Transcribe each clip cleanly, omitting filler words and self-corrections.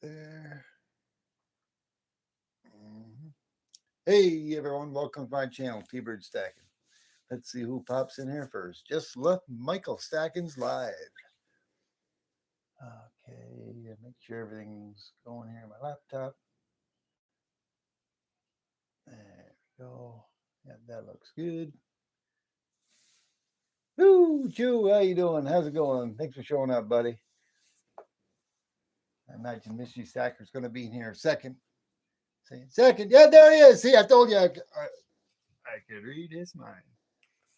there. Mhm. Hey everyone, welcome to my channel, T-Bird Stacking. Let's see who pops in here first. Just left Michael Stackins live. Okay, make sure everything's going here on my laptop. There we go. Yeah, that looks good. Woo, Joe, how you doing? How's it going? Thanks for showing up, buddy. I imagine Missy Stacker's going to be in here second. Second. Yeah, there he is. See, I told you I could read his mind.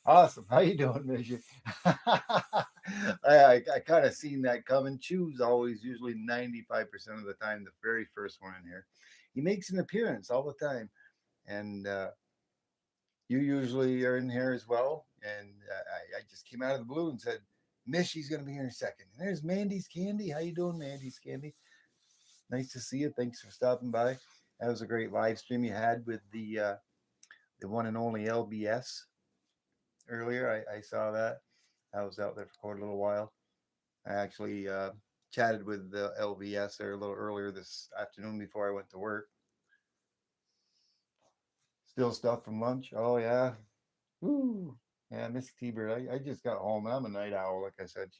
Awesome. How you doing, Mission? I kind of seen that coming. Chew's always usually 95% of the time the very first one in here. He makes an appearance all the time, and you usually are in here as well. And I just came out of the blue and said, Mishy's going to be here in a second. And there's Mandy's Candy. How you doing, Mandy's Candy? Nice to see you. Thanks for stopping by. That was a great live stream you had with the one and only LBS earlier. I saw that. I was out there for quite a little while. I actually chatted with the LBS there a little earlier this afternoon before I went to work. Still stuff from lunch. Oh yeah. Woo. Yeah, Miss T-Bird. I just got home. I'm a night owl, like I said.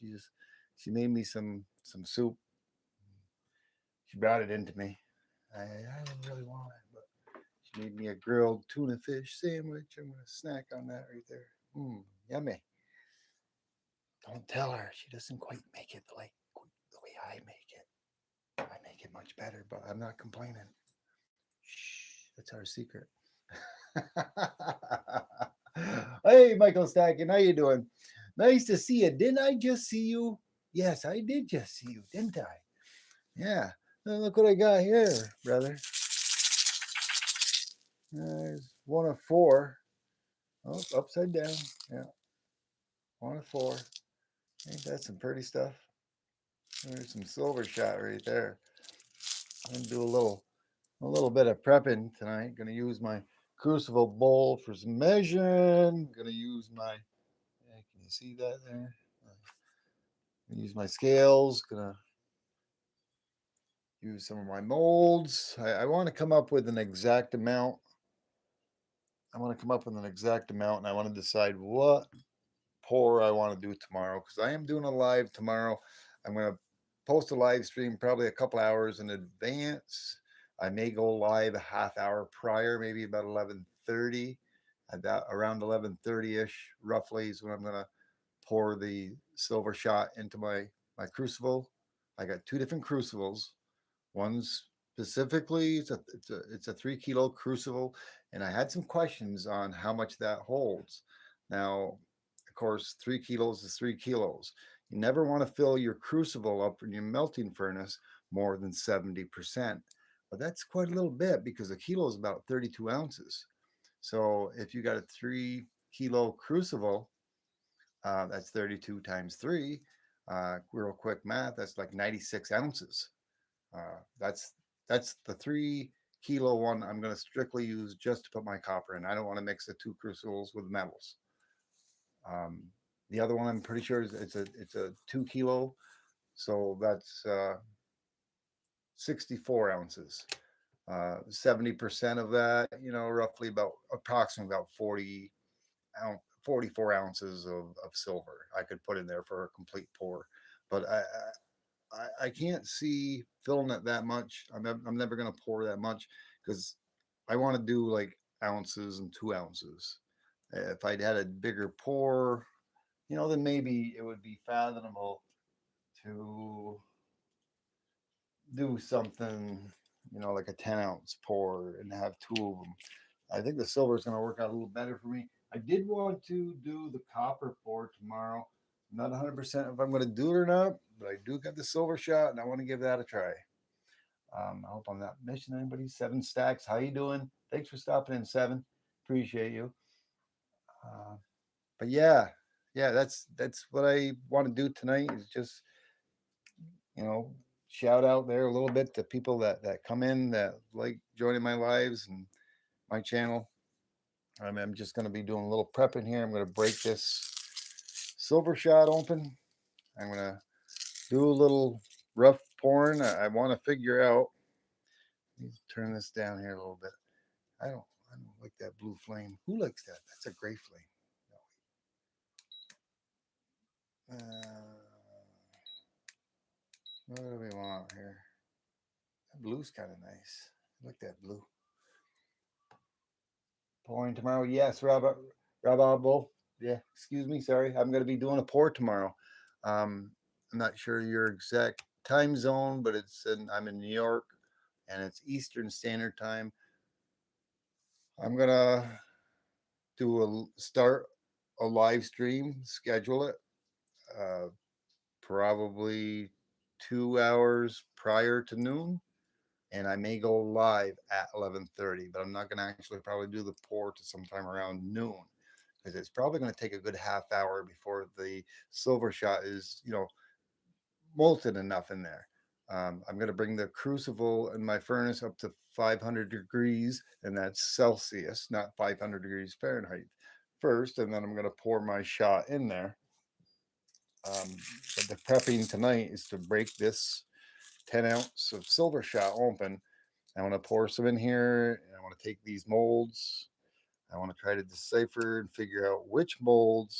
She made me some soup. She brought it into me. I didn't really want it, but she made me a grilled tuna fish sandwich. I'm gonna snack on that right there. Yummy. Don't tell her. She doesn't quite make it like the way I make it. I make it much better, but I'm not complaining. Shh, that's our secret. Hey, Michael Stacking, how you doing? Nice to see you. Didn't I just see you? Yes, I did just see you, didn't I? Yeah. Look what I got here, brother. There's one of four. Oh, upside down. Yeah, one of four. Ain't that some pretty stuff? There's some silver shot right there. I'm gonna do a little bit of prepping tonight. Gonna use my crucible bowl for some measuring. Gonna use my, can you see that there? Gonna use my scales. Gonna use some of my molds. I want to come up with an exact amount. I want to come up with an exact amount, and I want to decide what pour I want to do tomorrow because I am doing a live tomorrow. I'm gonna post a live stream probably a couple hours in advance. I may go live a half hour prior, maybe about 11:30. About around 11:30 ish, roughly, is when I'm gonna pour the silver shot into my crucible. I got two different crucibles. One's specifically it's a 3 kilo crucible, and I had some questions on how much that holds. Now, of course, 3 kilos is 3 kilos. You never want to fill your crucible up in your melting furnace more than 70%. But that's quite a little bit because a kilo is about 32 ounces. So if you got a 3 kilo crucible, that's 32 times three. Real quick math, that's like 96 ounces. That's the 3 kilo one I'm going to strictly use just to put my copper in. I don't want to mix the two crucibles with metals. Um, the other one I'm pretty sure is it's a 2 kilo, so that's 64 ounces. 70% of that, roughly about approximately about 44 ounces of silver I could put in there for a complete pour. But I can't see filling it that much. I'm never going to pour that much because I want to do like ounces and 2 ounces. If I'd had a bigger pour, then maybe it would be fathomable to do something, like a 10-ounce pour and have two of them. I think the silver is going to work out a little better for me. I did want to do the copper pour tomorrow. I'm not 100% if I'm going to do it or not, but I do got the silver shot and I want to give that a try. I hope I'm not missing anybody. Seven Stacks, how you doing? Thanks for stopping in, Seven. Appreciate you. Uh, but yeah, that's what I want to do tonight is just, you know, shout out there a little bit to people that come in that like joining my lives and my channel. I'm just going to be doing a little prepping here. I'm going to break this silver shot open. I'm going to do a little rough pouring. I want to figure out. Let me turn this down here a little bit. I don't like that blue flame. Who likes that? That's a gray flame. What do we want here? That blue's kind of nice. I like that blue. Pouring tomorrow. Yes, Rob. Yeah, excuse me. Sorry. I'm going to be doing a pour tomorrow. I'm not sure your exact time zone, but I'm in New York and it's Eastern Standard Time. I'm going to start a live stream, schedule it, probably 2 hours prior to noon, and I may go live at 11:30, but I'm not going to actually probably do the pour to sometime around noon because it's probably going to take a good half hour before the silver shot is, molten enough in there. I'm going to bring the crucible in my furnace up to 500 degrees, and that's Celsius, not 500 degrees Fahrenheit first, and then I'm going to pour my shot in there. But the prepping tonight is to break this 10 ounce of silver shot open. I want to pour some in here, and I want to take these molds. I want to try to decipher and figure out which mold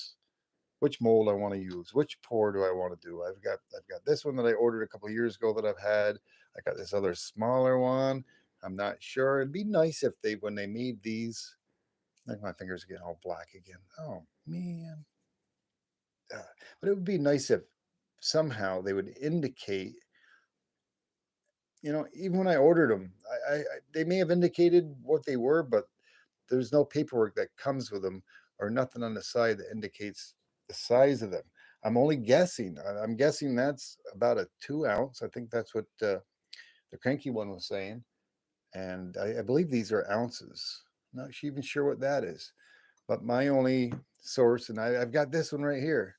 I want to use, which pour do I want to do. I've got this one that I ordered a couple of years ago that I've had. I got this other smaller one. I'm not sure. It'd be nice if when they made these, like my fingers are getting all black again. Oh man. But it would be nice if somehow they would indicate, even when I ordered them, they may have indicated what they were, but there's no paperwork that comes with them or nothing on the side that indicates the size of them. I'm only guessing. I'm guessing that's about a 2 ounce. I think that's what the cranky one was saying. And I believe these are ounces. Not even sure what that is. But my only source, and I've got this one right here.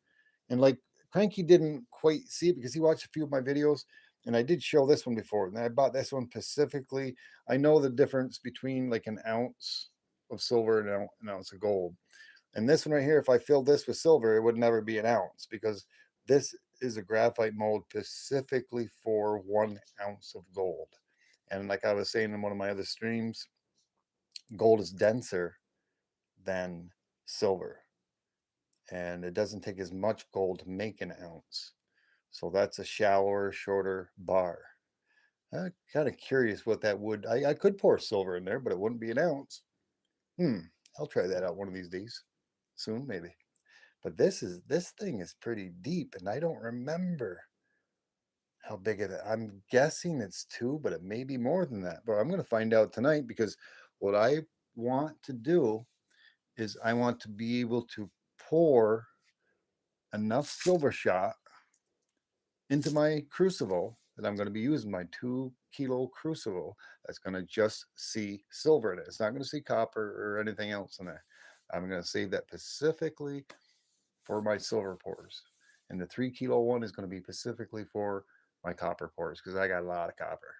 And like Cranky didn't quite see it because he watched a few of my videos. And I did show this one before. And I bought this one specifically. I know the difference between like an ounce of silver and an ounce of gold. And this one right here, if I filled this with silver, it would never be an ounce because this is a graphite mold specifically for 1 ounce of gold. And like I was saying in one of my other streams, gold is denser than silver. And it doesn't take as much gold to make an ounce. So that's a shallower, shorter bar. I'm kind of curious what that would. I could pour silver in there, but it wouldn't be an ounce. I'll try that out one of these days. Soon, maybe. But this thing is pretty deep, and I don't remember how big it is. I'm guessing it's 2, but it may be more than that. But I'm going to find out tonight because what I want to do is I want to be able to pour enough silver shot into my crucible that I'm going to be using my 2 kilo crucible that's going to just see silver in it. It's not going to see copper or anything else in there. I'm going to save that specifically for my silver pours. And the 3 kilo one is going to be specifically for my copper pours because I got a lot of copper.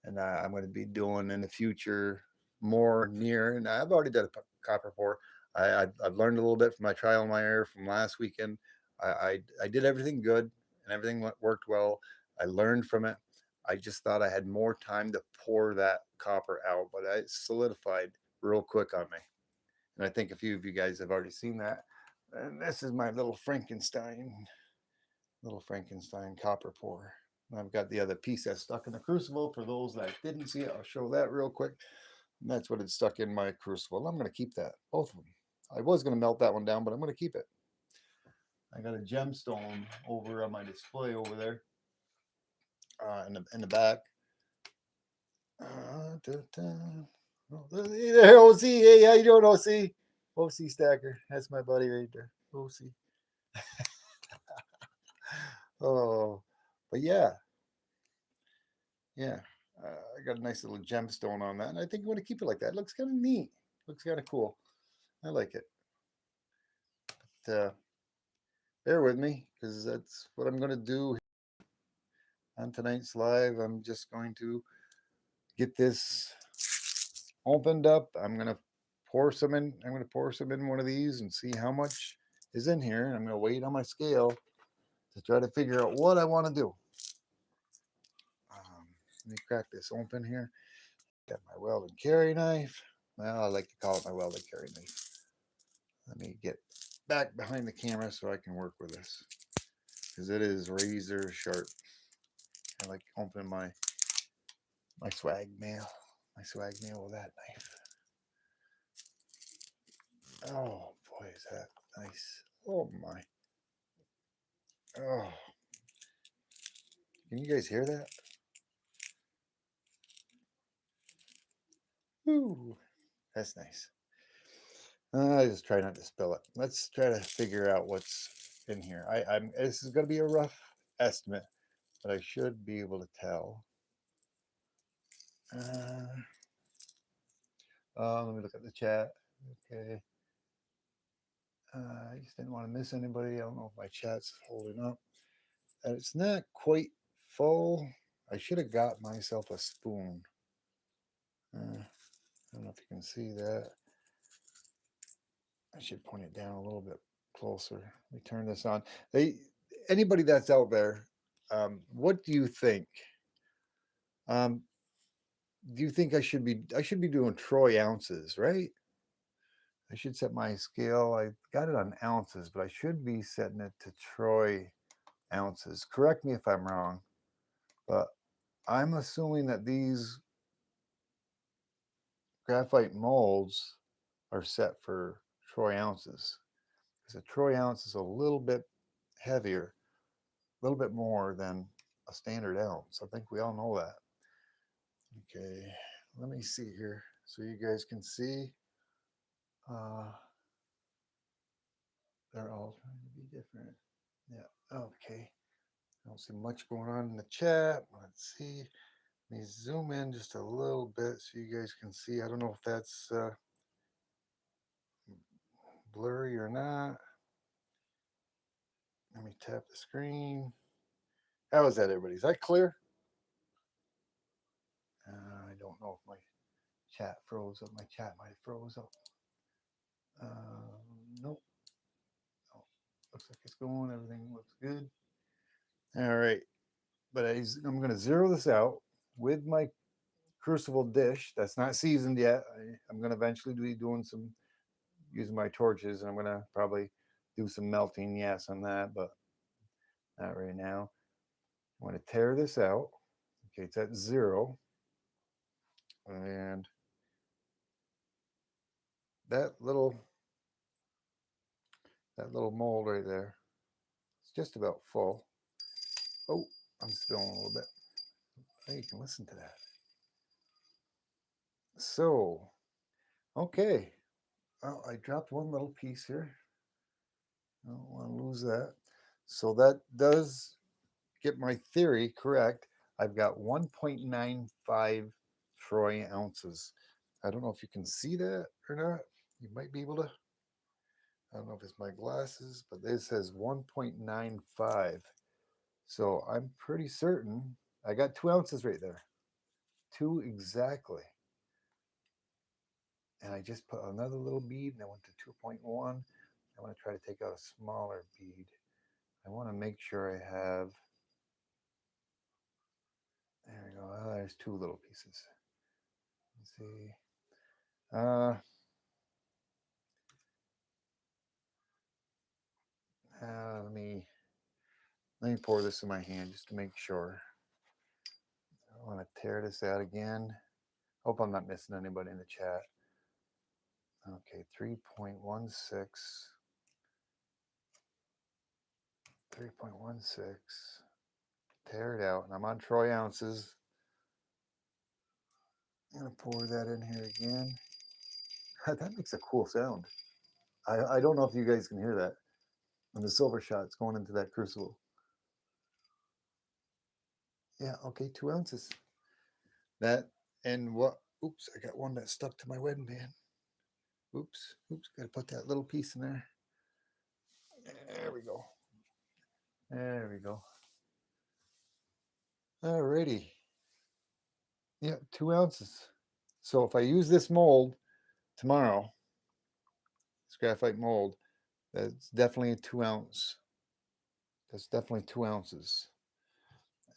And I'm going to be doing in the future more near, and I've already done a copper pour. I've learned a little bit from my trial and my error from last weekend. I did everything good and everything worked well. I learned from it. I just thought I had more time to pour that copper out, but it solidified real quick on me. And I think a few of you guys have already seen that. And this is my little Frankenstein copper pour. I've got the other piece that's stuck in the crucible. For those that didn't see it, I'll show that real quick. And that's what it's stuck in my crucible. I'm going to keep that, both of them. I was going to melt that one down, but I'm going to keep it. I got a gemstone over on my display over there in the back. There, OC. Hey, how you doing, OC? OC Stacker. That's my buddy right there. OC. Oh, but yeah. I got a nice little gemstone on that, and I think I'm going to keep it like that. It looks kind of neat. Looks kind of cool. I like it. But bear with me because that's what I'm going to do on tonight's live. I'm just going to get this opened up. I'm going to pour some in. I'm going to pour some in one of these and see how much is in here. I'm going to weigh it on my scale to try to figure out what I want to do. Let me crack this open here. Got my weld and carry knife. Well, I like to call it my weld and carry knife. Let me get back behind the camera so I can work with this, because it is razor sharp. I like opening my swag mail with that knife. Oh boy, is that nice. Oh my. Oh, can you guys hear that? Ooh, that's nice. I just try not to spill it. Let's try to figure out what's in here. I'm this is going to be a rough estimate, but I should be able to tell. Let me look at the chat. Okay. I just didn't want to miss anybody. I don't know if my chat's holding up. It's not quite full. I should have got myself a spoon. I don't know if you can see that. I should point it down a little bit closer. Let me turn this on. Anybody that's out there, what do you think? Um, do you think I should be doing troy ounces, right? I should set my scale. I got it on ounces, but I should be setting it to troy ounces. Correct me if I'm wrong, but I'm assuming that these graphite molds are set for troy ounces, because a troy ounce is a little bit heavier, a little bit more than a standard ounce. I think we all know that. Okay, let me see here so you guys can see. Uh, they're all trying to be different. Yeah, okay. I don't see much going on in the chat. Let's see. Let me zoom in just a little bit so you guys can see. I don't know if that's blurry or not. Let me tap the screen. How is that, everybody? Is that clear? I don't know if my chat froze up. My chat might have froze up. Nope. Oh, looks like it's going. Everything looks good. All right. But I'm going to zero this out with my crucible dish that's not seasoned yet. I'm going to eventually be doing some using my torches, and I'm going to probably do some melting, yes, on that, but not right now. I'm going to tear this out. Okay, it's at 0. And that little mold right there, it's just about full. Oh, I'm spilling a little bit. Hey, you can listen to that. So, okay. Well, I dropped one little piece here. I don't want to lose that. So that does get my theory correct. I've got 1.95 troy ounces. I don't know if you can see that or not. You might be able to. I don't know if it's my glasses, but it says 1.95. So I'm pretty certain I got 2 ounces right there. 2 exactly. And I just put another little bead and I went to 2.1. I want to try to take out a smaller bead. I want to make sure I have, there we go. Oh, there's 2 little pieces. Let's see. Let me pour this in my hand just to make sure. I want to tear this out again. Hope I'm not missing anybody in the chat. Okay, 3.16. 3.16. Tear it out, and I'm on troy ounces. I'm gonna pour that in here again. That makes a cool sound. I don't know if you guys can hear that. And the silver shot's going into that crucible. Yeah, okay, 2 ounces. That and what? Oops, I got one that stuck to my wedding band. Oops, gotta put that little piece in there. There we go. There we go. Alrighty. Yeah, 2 ounces. So if I use this mold tomorrow, this graphite mold, that's definitely a 2 ounce. That's definitely 2 ounces.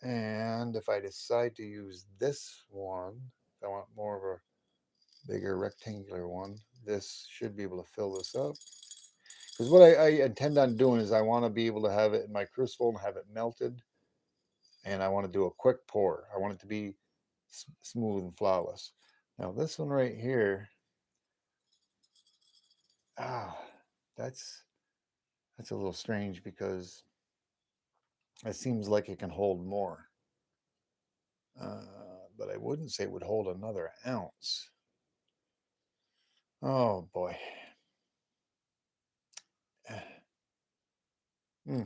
And if I decide to use this one, if I want more of a bigger rectangular one, this should be able to fill this up. Because what I intend on doing is I want to be able to have it in my crucible and have it melted. And I want to do a quick pour. I want it to be smooth and flawless. Now this one right here, ah, that's that's a little strange because it seems like it can hold more. But I wouldn't say it would hold another ounce. Oh boy. Hmm.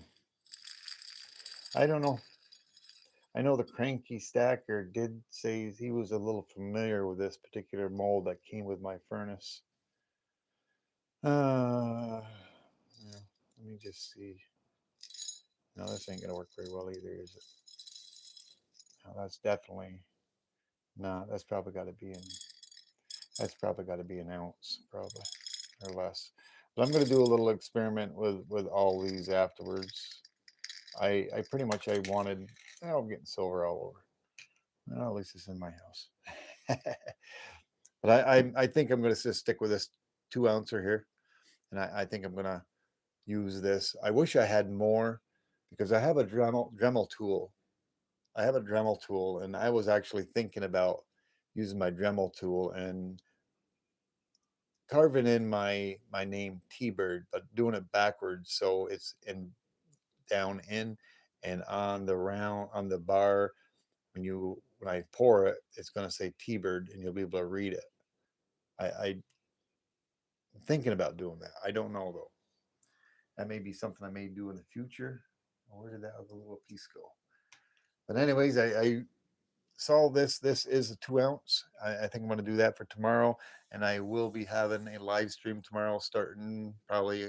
I don't know. I know the cranky stacker did say he was a little familiar with this particular mold that came with my furnace. Yeah, let me just see. No, this ain't gonna work very well either, is it? No, that's definitely no. That's probably got to be an ounce, probably or less. But I'm gonna do a little experiment with all these afterwards. I pretty much I wanted. Oh, I'm getting silver all over. Well, at least it's in my house. But I think I'm gonna just stick with this 2 ouncer here, and I think I'm gonna use this. I wish I had more because I have a Dremel tool. I have a Dremel tool, and I was actually thinking about using my Dremel tool and carving in my name T-Bird, but doing it backwards so it's in down in and on the round on the bar when I pour it, it's going to say T-Bird, and you'll be able to read it. I'm thinking about doing that. I don't know though. That may be something I may do in the future. Where did that other little piece go? But anyways, I saw this. This is a 2 ounce. I think I'm going to do that for tomorrow, and I will be having a live stream tomorrow, starting probably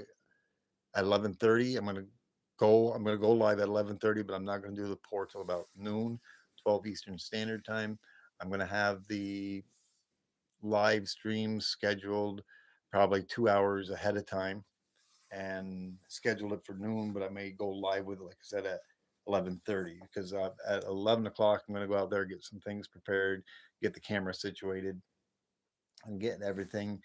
at 11:30. I'm going to go live at 11:30, but I'm not going to do the pour till about noon, 12 Eastern Standard Time. I'm going to have the live stream scheduled probably 2 hours ahead of time and scheduled it for noon, but I may go live with it, like I said, at 11:30 because at 11 o'clock I'm going to go out there, get some things prepared, get the camera situated, and get everything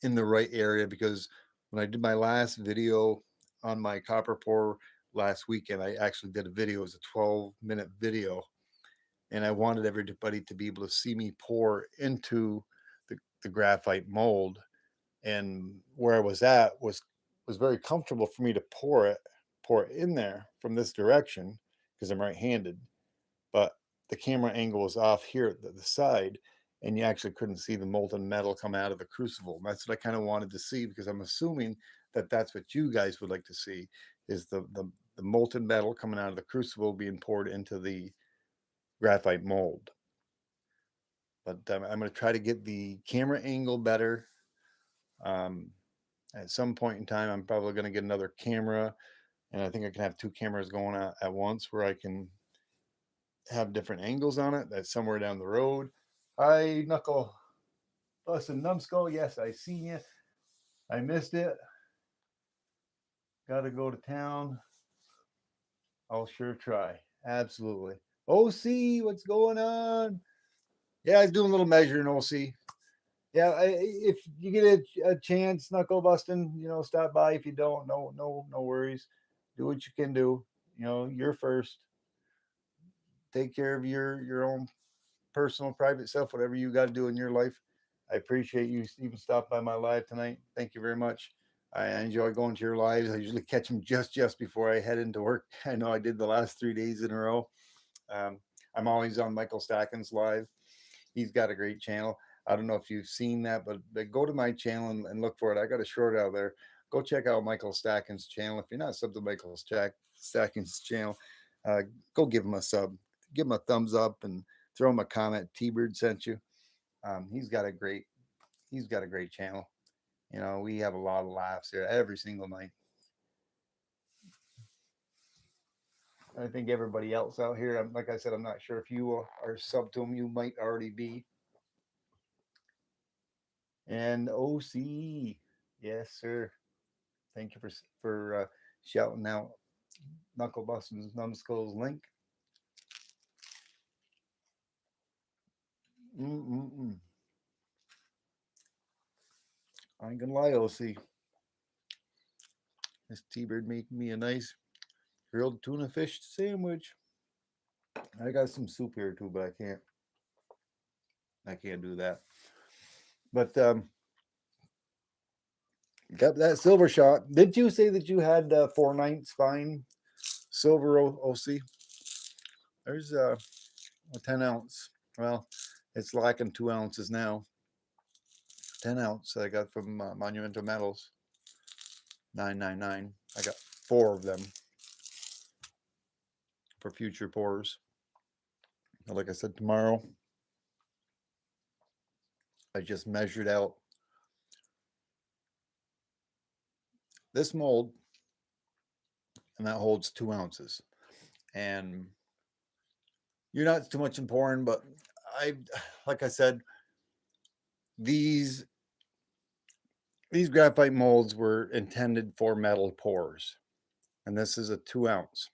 in the right area. Because when I did my last video on my copper pour last weekend, I actually did a video. It was a 12-minute video, and I wanted everybody to be able to see me pour into the graphite mold. And where I was at was very comfortable for me to pour it in there from this direction because I'm right-handed. But the camera angle was off here at the side, and you actually couldn't see the molten metal come out of the crucible. And that's what I kind of wanted to see because I'm assuming that that's what you guys would like to see is the molten metal coming out of the crucible being poured into the graphite mold. But I'm going to try to get the camera angle better. Um, at some point in time, I'm probably going to get another camera, and I think I can have two cameras going at once where I can have different angles on it. That's somewhere down the road. Hi, Knuckle. Listen, Numbskull. Yes, I seen you. I missed it. Got to go to town. I'll sure try. Absolutely. OC, what's going on? Yeah, I was doing a little measuring, OC. Yeah, if you get a chance, knuckle busting, stop by. If you don't, no worries. Do what you can do. You're first. Take care of your own personal, private self, whatever you got to do in your life. I appreciate you even stopped by my live tonight. Thank you very much. I enjoy going to your lives. I usually catch them just before I head into work. I know I did the last 3 days in a row. Um, I'm always on Michael Stacken's live. He's got a great channel. I don't know if you've seen that, but go to my channel and look for it. I got a short out there. Go check out Michael Stacken's channel. If you're not subbed to Michael Stacken's channel, uh, go give him a sub. Give him a thumbs up and throw him a comment. T-Bird sent you. He's got a great channel. We have a lot of laughs here every single night. I think everybody else out here, like I said, I'm not sure if you are sub to him. You might already be. And OC, yes, sir. Thank you for shouting out Knuckle Bustin's Numbskull's link. Mm-mm-mm. I ain't gonna lie, OC. This T-Bird making me a nice grilled tuna fish sandwich. I got some soup here too, but I can't do that. But got that silver shot. Did you say that you had 4/9 fine silver OC? There's a 10 ounce. Well, it's lacking 2 ounces now. 10 ounce I got from Monumental Metals. 999. I got 4 of them for future pours. Like I said, tomorrow I just measured out this mold, and that holds 2 ounces. And you're not too much in pouring, but I, like I said, these these graphite molds were intended for metal pours, and this is a 2 ounce,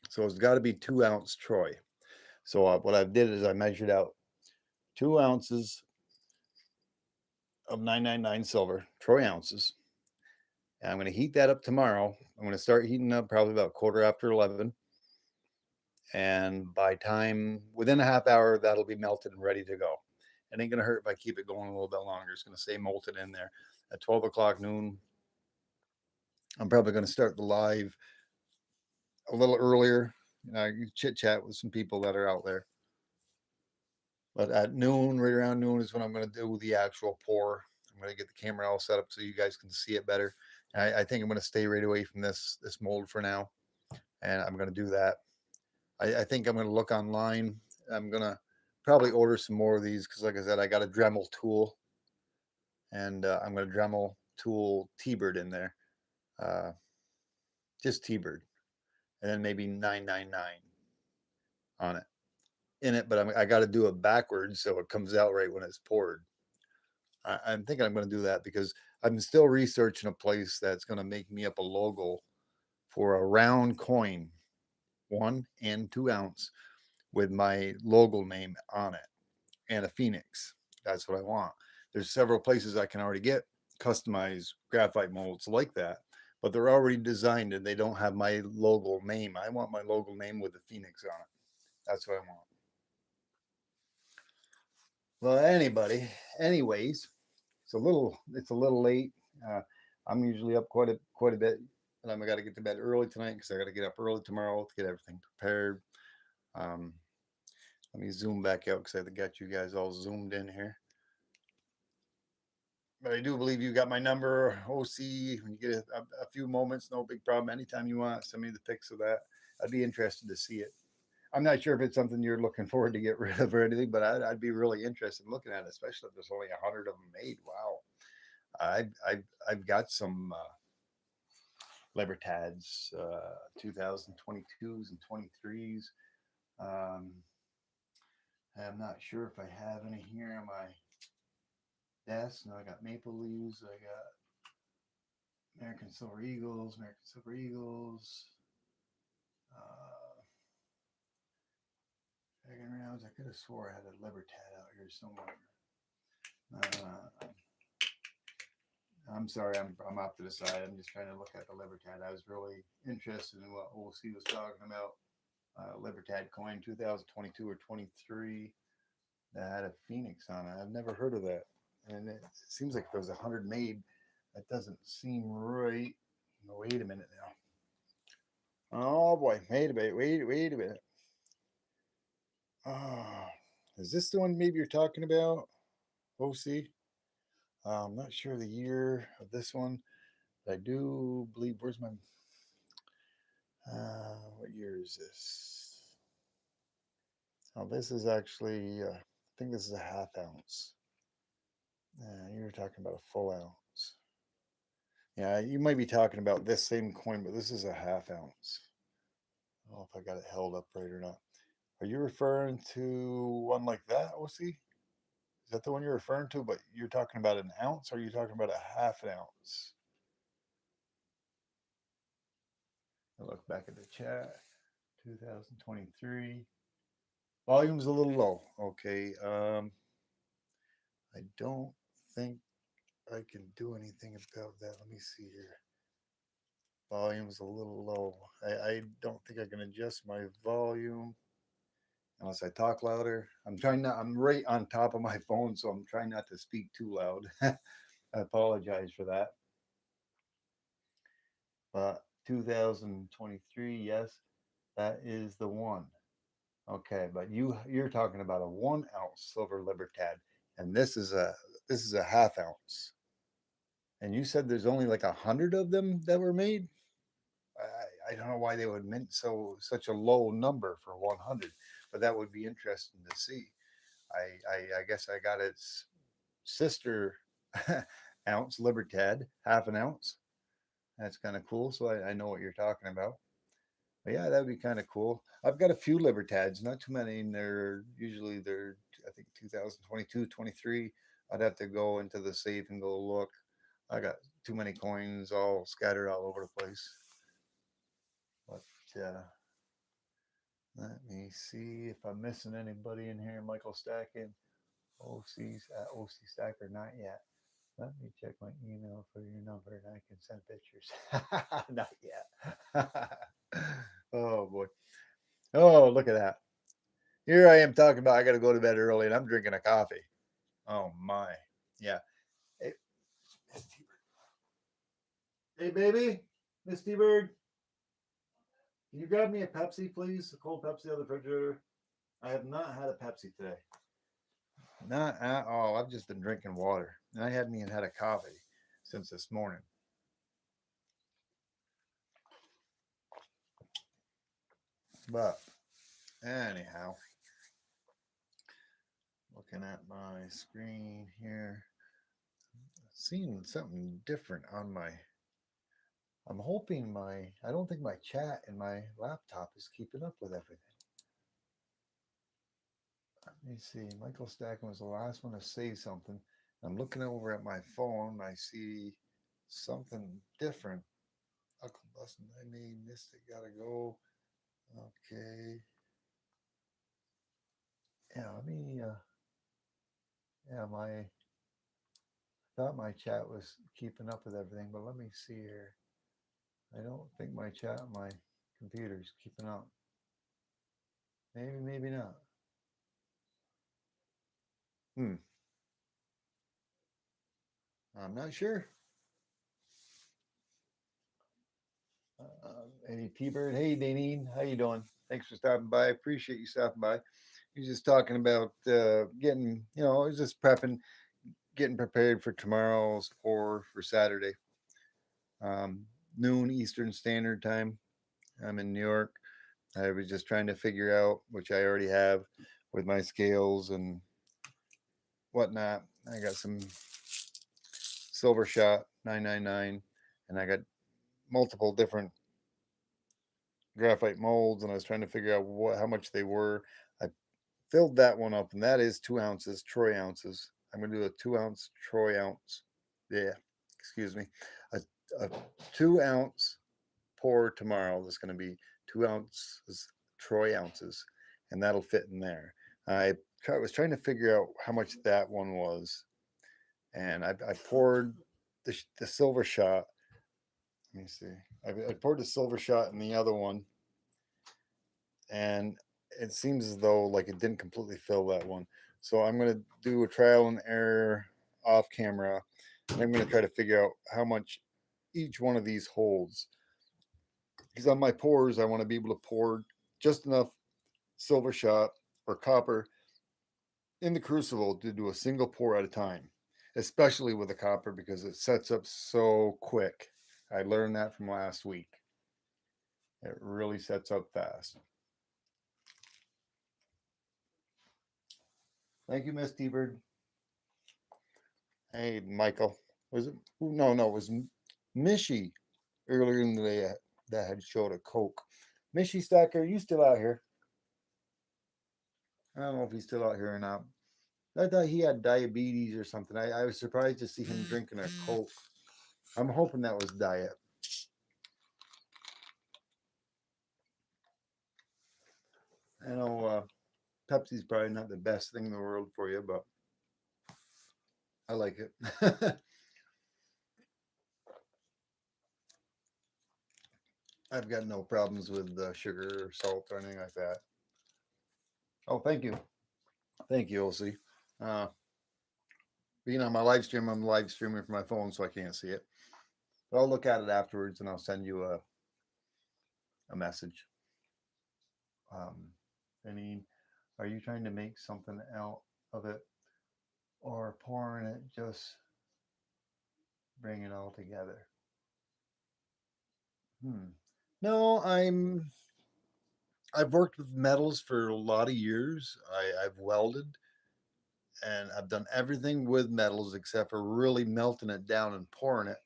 so it's got to be 2 ounce Troy. So what I did is I measured out 2 ounces of 999 silver, Troy ounces, and I'm going to heat that up tomorrow. I'm going to start heating up probably about 11:15, and by time within a half hour that'll be melted and ready to go. It ain't gonna hurt if I keep it going a little bit longer. It's gonna stay molten in there. At 12 o'clock noon, I'm probably gonna start the live a little earlier. Chit chat with some people that are out there. But at noon, right around noon, is when I'm gonna do the actual pour. I'm gonna get the camera all set up so you guys can see it better. I think I'm gonna stay right away from this mold for now, and I'm gonna do that. I think I'm gonna look online. I'm gonna probably order some more of these because, like I said, I got a Dremel tool, and I'm gonna Dremel tool T-Bird in there, uh, just T-Bird, and then maybe 999 on it in it. But I got to do it backwards so it comes out right when it's poured. I'm thinking I'm gonna do that because I'm still researching a place that's gonna make me up a logo for a round coin, 1 and 2 ounce, with my logo name on it and a phoenix. That's what I want. There's several places I can already get customized graphite molds like that, but they're already designed and they don't have my logo name. I want my logo name with the phoenix on it. That's what I want. Well, anyways, it's a little late. Uh, I'm usually up quite a bit, and I got to get to bed early tonight because I got to get up early tomorrow to get everything prepared. Um, Let me zoom back out because I got you guys all zoomed in here. But I do believe you got my number, OC. When you get a few moments, no big problem. Anytime you want, send me the pics of that. I'd be interested to see it. I'm not sure if it's something you're looking forward to get rid of or anything, but I'd be really interested in looking at it, especially if there's only 100 of them made. Wow. I've got some Libertads, 2022s and 23s. Um, I'm not sure if I have any here on my desk. No, I got Maple Leaves. I got American Silver Eagles, uh, Dragon Rounds. I could have swore I had a Libertad out here somewhere. Uh, I'm sorry, I'm off to the side. I'm just trying to look at the Libertad. I was really interested in what OC was talking about. Libertad coin 2022 or 23 that had a phoenix on it. I've never heard of that. And it seems like if there was 100 made, that doesn't seem right. Wait a minute now. Oh boy, wait a minute. Oh, is this the one maybe you're talking about? OC? I'm not sure the year of this one, but I do believe. Where's my? What year is this? Oh, this is actually. I think this is a half ounce. You were talking about a full ounce. Yeah, you might be talking about this same coin, but this is a half ounce. I don't know if I got it held up right or not. Are you referring to one like that, OC? Is that the one you're referring to? But you're talking about an ounce, or are you talking about a half an ounce? I look back at the chat. 2023. Volume's a little low. Okay. I don't think I can do anything about that. Let me see here. Volume's a little low. I don't think I can adjust my volume unless I talk louder. I'm trying not, I'm right on top of my phone, so I'm trying not to speak too loud. I apologize for that. But 2023, yes, that is the one. Okay, but you're talking about a 1 ounce silver libertad, and this is a half ounce. And you said there's only like 100 of them that were made. I don't know why they would mint such a low number for 100, but that would be interesting to see. I guess I got its sister ounce Libertad, half an ounce. That's kind of cool. So I know what you're talking about. But yeah, that'd be kind of cool. I've got a few Libertads, not too many. And they're I think 2022, 23. I'd have to go into the safe and go look. I got too many coins all scattered all over the place. But let me see if I'm missing anybody in here. Michael Stacking, OC's at OC Stacker, not yet. Let me check my email for your number and I can send pictures. Not yet. Oh boy. Oh, look at that. Here I am talking about I got to go to bed early and I'm drinking a coffee. Oh my. Yeah. Hey, hey baby, Miss T-Bird, can you grab me a Pepsi, please? A cold Pepsi out of the refrigerator. I have not had a Pepsi today. Not at all. I've just been drinking water. And I hadn't even had a coffee since this morning. But anyhow, looking at my screen here, seeing something different on my. I'm hoping I don't think my chat and my laptop is keeping up with everything. Let me see. Michael Stacken was the last one to say something. I'm looking over at my phone. I see something different. Uncle Bustin, I made Mystic gotta go. Okay. Yeah, let me yeah, my thought my chat was keeping up with everything, but let me see here. I don't think my chat on my computer is keeping up. Maybe, maybe not. Hmm. I'm not sure. Any T-Bird. Hey, Danine. How you doing? Thanks for stopping by. I appreciate you stopping by. He's just talking about getting, he's just prepping, getting prepared for tomorrow's pour for Saturday. Um, Noon Eastern Standard Time. I'm in New York. I was just trying to figure out, which I already have with my scales and whatnot. I got some Silver Shot 999, and I got multiple different graphite molds, and I was trying to figure out how much they were. I filled that one up, and that is 2 ounces, Troy ounces. I'm going to do a 2 ounce Troy ounce. Yeah, excuse me. A, a 2 ounce pour tomorrow. That's going to be 2 ounces Troy ounces, and that'll fit in there. Was trying to figure out how much that one was, and I poured the silver shot. Let me see. I poured the silver shot in the other one, and it seems as though like it didn't completely fill that one. So I'm gonna do a trial and error off camera, and I'm gonna try to figure out how much each one of these holds. Because on my pours, I want to be able to pour just enough silver shot or copper in the crucible to do a single pour at a time, especially with the copper because it sets up so quick. I learned that from last week. It really sets up fast. Thank you, Miss T-Bird. Hey, Michael. Was it? No, no, it was Mishy earlier in the day that had showed a Coke. Mishy Stacker, are you still out here? I don't know if he's still out here or not. I thought he had diabetes or something. I was surprised to see him drinking a Coke. I'm hoping that was diet. I know Pepsi's probably not the best thing in the world for you, but I like it. I've got no problems with sugar or salt or anything like that. Oh, thank you. Thank you, OC. Uh, being on my live stream, I'm live streaming from my phone, so I can't see it. But I'll look at it afterwards and I'll send you a message. Any, are you trying to make something out of it or pouring it, just bring it all together? No, I've worked with metals for a lot of years. I've welded and I've done everything with metals except for really melting it down and pouring it.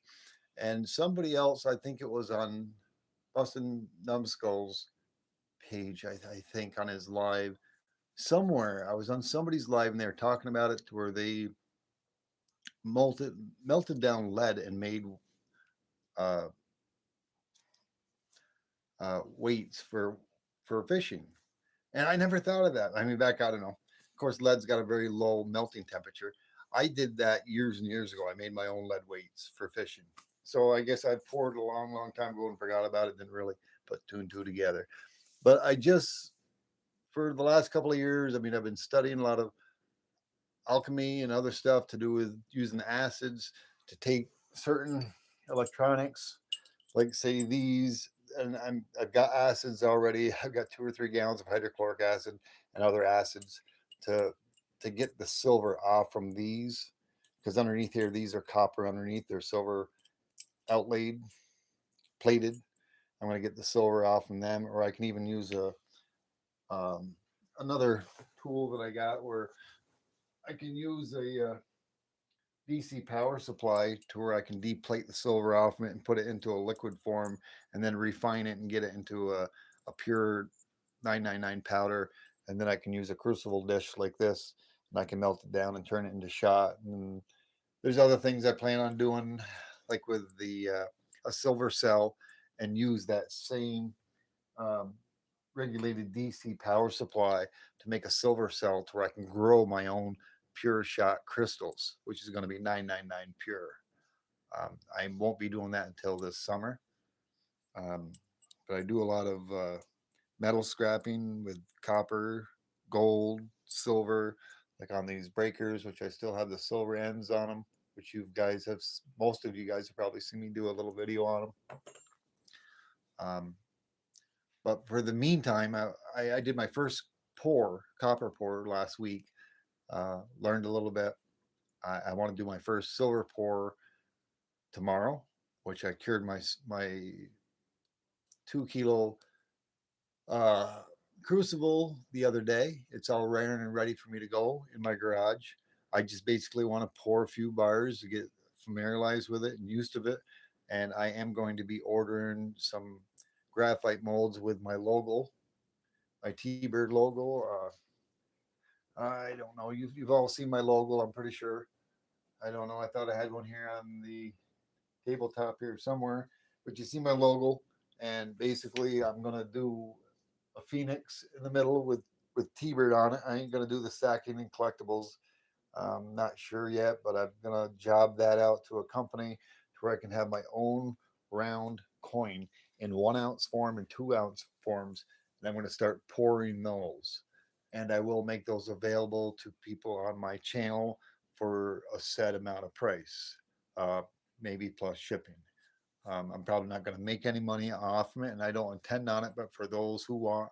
And somebody else, I think it was on Bustin' Numbskull's page, I think on his live somewhere. I was on somebody's live and they were talking about it to where they melted down lead and made uh, weights for fishing. And I never thought of that. I mean, back I don't know. Of course, lead's got a very low melting temperature. I did that years and years ago. I made my own lead weights for fishing. So I guess I poured a long, long time ago and forgot about it. Didn't really put two and two together. But I just for the last couple of years, I mean, I've been studying a lot of alchemy and other stuff to do with using acids to take certain electronics, like say these, and I've got acids already. I've got 2 or 3 gallons of hydrochloric acid and other acids to to get the silver off from these, because underneath here these are copper underneath, they're silver outlaid, plated. I'm going to get the silver off from them, or I can even use a um, another tool that I got where I can use a DC power supply to where I can deplate the silver off it and put it into a liquid form and then refine it and get it into a pure 999 powder. And then I can use a crucible dish like this and I can melt it down and turn it into shot. And there's other things I plan on doing, like with the a silver cell, and use that same um, regulated DC power supply to make a silver cell to where I can grow my own pure shot crystals, which is going to be 999 pure. I won't be doing that until this summer, um, but I do a lot of metal scrapping with copper, gold, silver, like on these breakers, which I still have the silver ends on them, which you guys have, most of you guys have probably seen me do a little video on them. But for the meantime, I did my first copper pour last week. Learned a little bit. I want to do my first silver pour tomorrow, which I cured my 2 kilo uh, crucible the other day. It's all running and ready for me to go in my garage. I just basically want to pour a few bars to get familiarized with it and used to it. And I am going to be ordering some graphite molds with my logo, my T-Bird logo. I don't know. You've all seen my logo, I'm pretty sure. I don't know. I thought I had one here on the tabletop here somewhere, but you see my logo, and basically I'm gonna do a phoenix in the middle with T-Bird on it. I ain't gonna do the stacking and collectibles. I'm not sure yet, but I'm gonna job that out to a company to where I can have my own round coin in 1 ounce form and 2 ounce forms, and I'm gonna start pouring those. And I will make those available to people on my channel for a set amount of price, uh, maybe plus shipping. I'm probably not going to make any money off of it, and I don't intend on it. But for those who want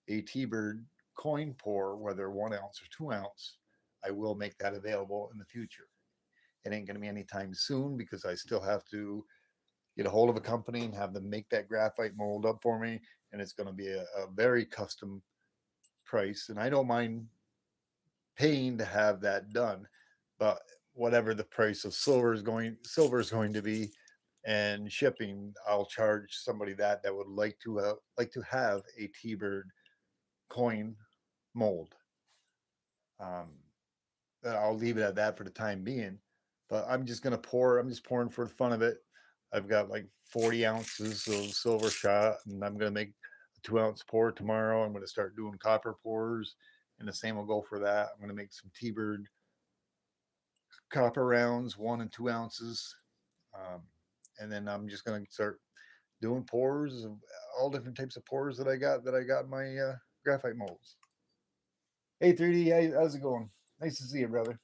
a T-Bird coin pour, whether 1 ounce or 2 ounce, I will make that available in the future. It ain't going to be anytime soon because I still have to get a hold of a company and have them make that graphite mold up for me, and it's going to be a very custom price. And I don't mind paying to have that done, but whatever the price of silver is going to be, and shipping, I'll charge somebody that would like to have a T-Bird coin mold. Um, I'll leave it at that for the time being. But I'm just gonna pour. I'm just pouring for the fun of it. I've got like 40 ounces of silver shot, and I'm gonna make a 2 ounce pour tomorrow. I'm gonna start doing copper pours and the same will go for that. I'm going to make some T-Bird copper rounds, 1 and 2 ounces. Um, and then I'm just going to start doing pours of all different types of pours that I got in my graphite molds. Hey, 3D, how's it going? Nice to see you, brother.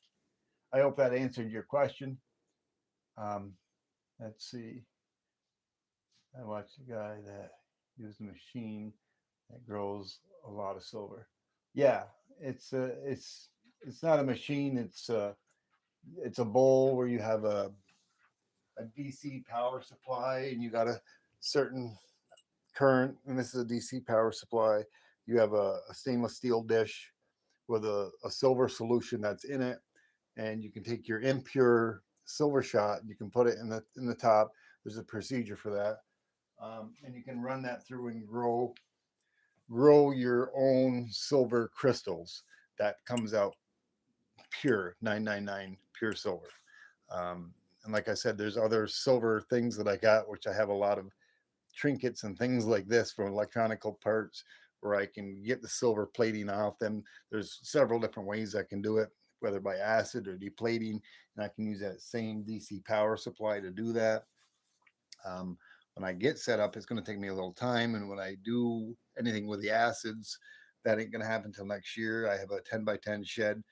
I hope that answered your question. Um, let's see. I watched a guy that used a machine that grows a lot of silver. Yeah, it's not a machine. It's a bowl where you have a DC power supply and you got a certain current, and this is a DC power supply. You have a stainless steel dish with a silver solution that's in it, and you can take your impure silver shot, you can put it in the top. There's a procedure for that, and you can run that through and grow your own silver crystals. That comes out pure 999 pure silver. And like I said, there's other silver things that I got, which I have a lot of trinkets and things like this from electronical parts where I can get the silver plating off them. There's several different ways I can do it, whether by acid or deplating, and I can use that same DC power supply to do that. Um, when I get set up, it's going to take me a little time, and when I do anything with the acids, that ain't going to happen until next year. I have a 10 by 10 shed.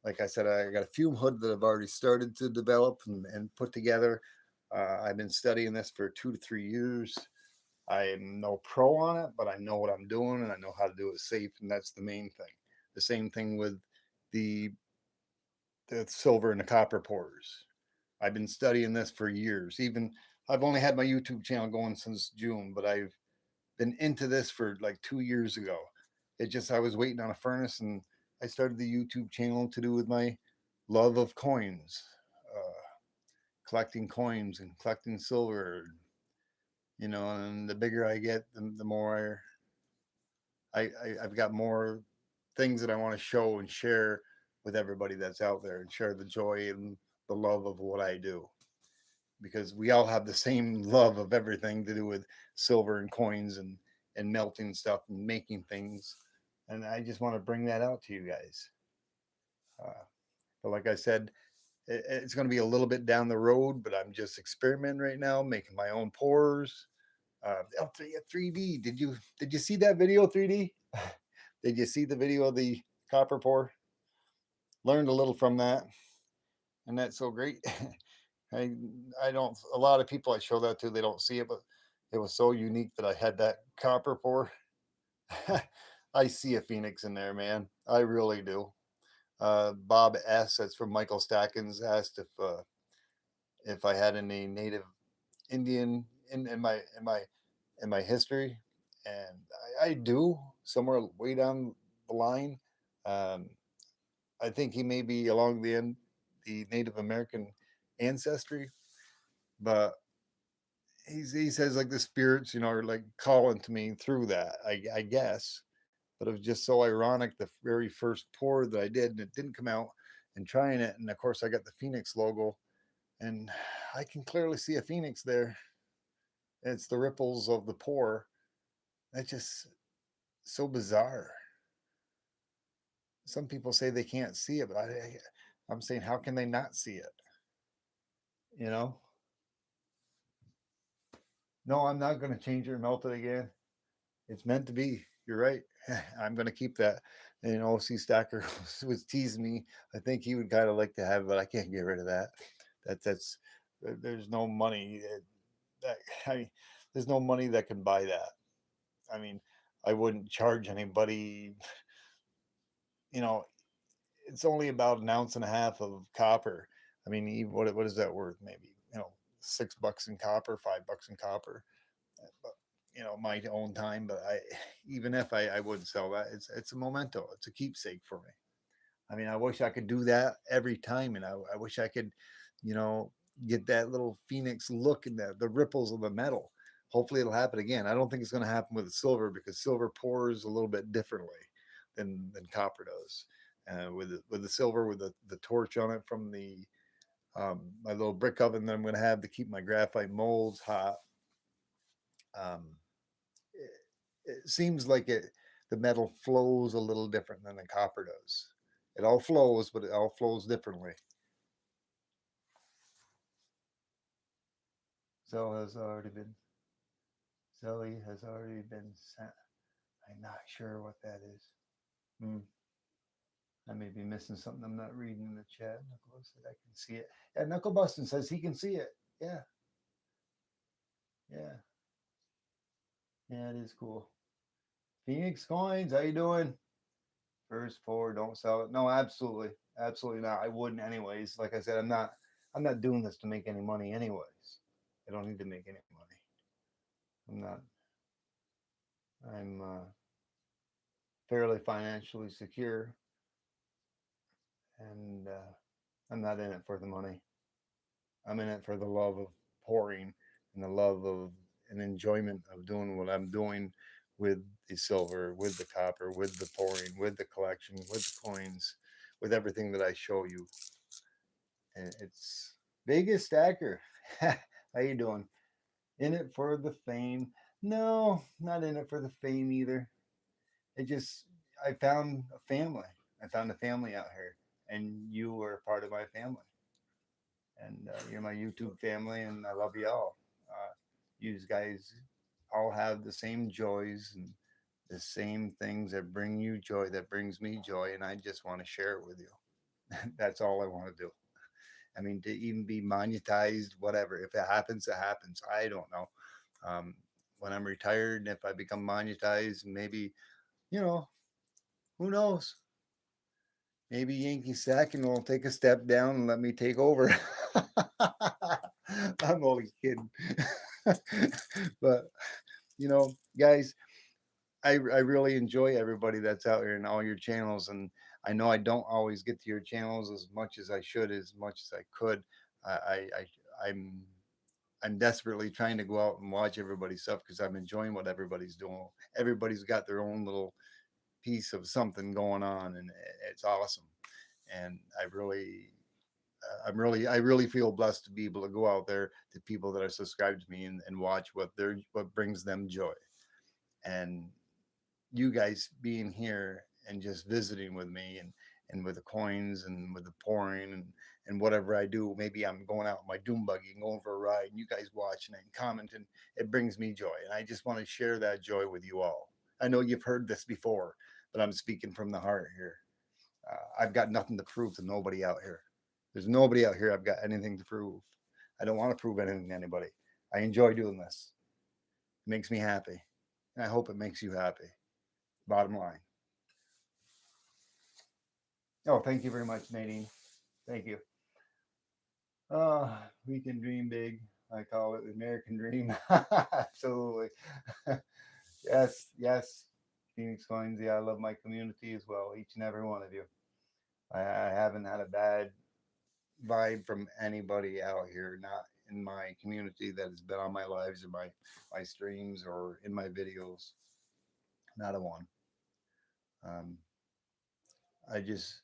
Like I said, I got a fume hood that I've already started to develop and put together. I've been studying this for 2 to 3 years. I am no pro on it, but I know what I'm doing and I know how to do it safe, and that's the main thing. The same thing with the the silver and the copper pours. I've been studying this for years. Even I've only had my YouTube channel going since June, but I've been into this for like 2 years ago. It just I was waiting on a furnace, and I started the YouTube channel to do with my love of coins, uh, collecting coins and collecting silver. And the bigger I get, the more I've got more things that I want to show and share with everybody that's out there, and share the joy and the love of what I do, because we all have the same love of everything to do with silver and coins and melting stuff and making things. And I just want to bring that out to you guys. Uh, but like I said, it's going to be a little bit down the road, but I'm just experimenting right now, making my own pours. 3D. Did you see that video, 3D? Did you see the video of the copper pour? Learned a little from that, and that's so great. I I don't. A lot of people I show that to, they don't see it, but it was so unique that I had that copper pour. I see a phoenix in there, man. I really do. Bob S. That's from Michael Stackens asked if I had any native Indian in my history, and I do somewhere way down the line. Um, I think he may be along the Native American ancestry, but he says like the spirits, are like calling to me through that. I guess, but it was just so ironic. The very first pour that I did, and it didn't come out, and trying it, and of course I got the Phoenix logo, and I can clearly see a phoenix there. It's the ripples of the pour. That's just so bizarre. Some people say they can't see it, but I'm saying, how can they not see it? You know? No, I'm not going to change it or melt it again. It's meant to be. You're right. I'm going to keep that. And OC Stacker was teasing me. I think he would kind of like to have it, but I can't get rid of that. That's there's no money that I mean, there's no money that can buy that. I mean, I wouldn't charge anybody. You know, it's only about an ounce and a half of copper. I mean, what is that worth? Maybe $6 in copper, $5 in copper. But my own time. But even if I would sell that, it's a memento. It's a keepsake for me. I mean, I wish I could do that every time, and I wish I could, you know, get that little phoenix look in the ripples of the metal. Hopefully, it'll happen again. I don't think it's going to happen with the silver, because silver pours a little bit differently than copper does. With the silver, with the torch on it from my little brick oven that I'm going to have to keep my graphite molds hot. Um, it seems like the metal flows a little different than the copper does. It all flows, but it all flows differently. Zoe has already been sent. I'm not sure what that is. I may be missing something I'm not reading in the chat. Knuckle said I can see it. Yeah, Knuckle Bustin says he can see it. Yeah. Yeah. Yeah, it is cool. Phoenix Coins, how you doing? First four, don't sell it. No, absolutely. Absolutely not. I wouldn't anyways. Like I said, I'm not doing this to make any money anyways. I don't need to make any money. I'm not. I'm fairly financially secure, and I'm not in it for the money. I'm in it for the love of pouring and the love of and enjoyment of doing what I'm doing with the silver, with the copper, with the pouring, with the collection, with the coins, with everything that I show you. And it's Vegas Stacker. How you doing? In it for the fame? No, not in it for the fame either. It just I found a family. I found a family out here, and you were a part of my family. And you're my YouTube family, and I love you all. You guys all have the same joys and the same things that bring you joy, that brings me joy, and I just want to share it with you. That's all I want to do. I mean, to even be monetized, whatever. If it happens, it happens. I don't know. Um, when I'm retired, if I become monetized, maybe, you know, who knows? Maybe Yankee Stacking will take a step down and let me take over. I'm only kidding. But, guys, I really enjoy everybody that's out here in all your channels. And I know I don't always get to your channels as much as I should, as much as I could. I'm I'm desperately trying to go out and watch everybody's stuff because I'm enjoying what everybody's doing. Everybody's got their own little piece of something going on, and it's awesome. And I really feel blessed to be able to go out there to people that are subscribed to me and watch what brings them joy. And you guys being here and just visiting with me and with the coins and with the pouring and whatever I do. Maybe I'm going out in my doom buggy and going for a ride, and you guys watching it and commenting. It brings me joy, and I just want to share that joy with you all. I know you've heard this before, but I'm speaking from the heart here. I've got nothing to prove to nobody out here. There's nobody out here I've got anything to prove. I don't want to prove anything to anybody. I enjoy doing this. It makes me happy, and I hope it makes you happy. Bottom line. Oh, thank you very much, Nadine. Thank you. We can dream big. I call it the American dream. Absolutely. Yes, yes. Phoenix Coins. Yeah, I love my community as well. Each and every one of you. I haven't had a bad vibe from anybody out here, not in my community that has been on my lives or my streams or in my videos. Not a one. Um, I just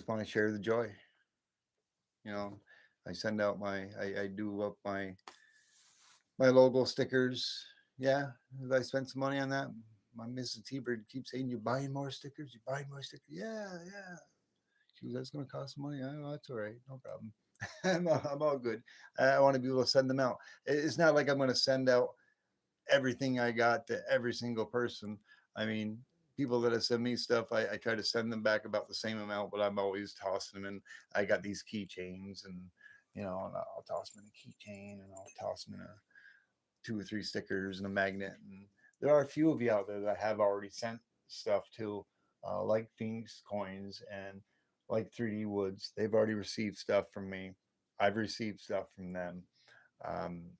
want to share the joy. You know, I send out I do up my logo stickers. Yeah, I spent some money on that. My Mrs. T-Bird keeps saying, "You're buying more stickers. You're buying more stickers." Yeah, yeah. She goes, "That's going to cost money." I know that's all right. No problem. I'm all good. I want to be able to send them out. It's not like I'm going to send out everything I got to every single person. I mean, people that have sent me stuff, I try to send them back about the same amount, but I'm always tossing them in. I got these keychains, and and I'll toss them in a keychain, and I'll toss them in a 2 or 3 stickers and a magnet. And there are a few of you out there that have already sent stuff to, like Phoenix Coins and like 3D Woods. They've already received stuff from me. I've received stuff from them. Um,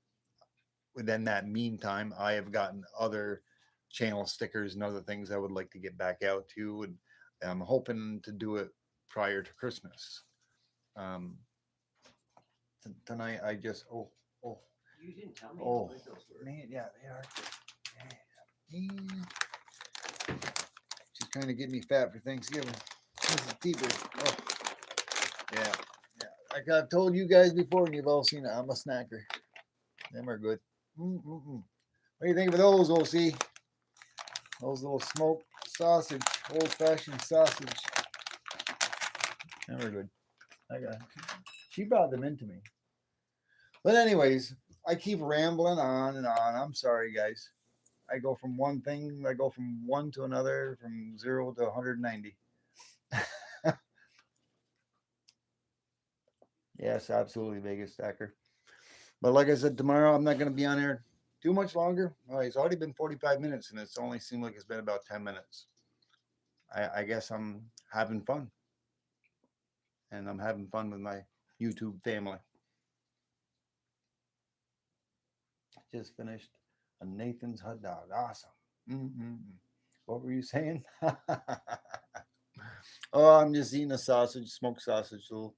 Within that meantime, I have gotten other channel stickers and other things I would like to get back out to, and I'm hoping to do it prior to Christmas. Um, Tonight I just oh You didn't tell me oh how big those were. man, yeah, they are. Man. She's trying to get me fat for Thanksgiving. This is T-Bird. Oh, yeah, yeah. Like I've told you guys before, and you've all seen it. I'm a snacker. Them are good. Mm-mm-mm. What do you think of those, OC? Those little smoked sausage, old-fashioned sausage. Never good. I got. She brought them into me. But anyways, I keep rambling on and on. I'm sorry, guys. I go from one thing. I go from one to another, from 0 to 190. Yes, absolutely, Vegas Stacker. But like I said, tomorrow I'm not going to be on air too much longer. Well, it's already been 45 minutes, and it's only seemed like it's been about 10 minutes. I guess I'm having fun, and I'm having fun with my YouTube family. Just finished a Nathan's hot dog. Awesome. Mm-mm-mm. What were you saying? Oh, I'm just eating a sausage, smoked sausage, little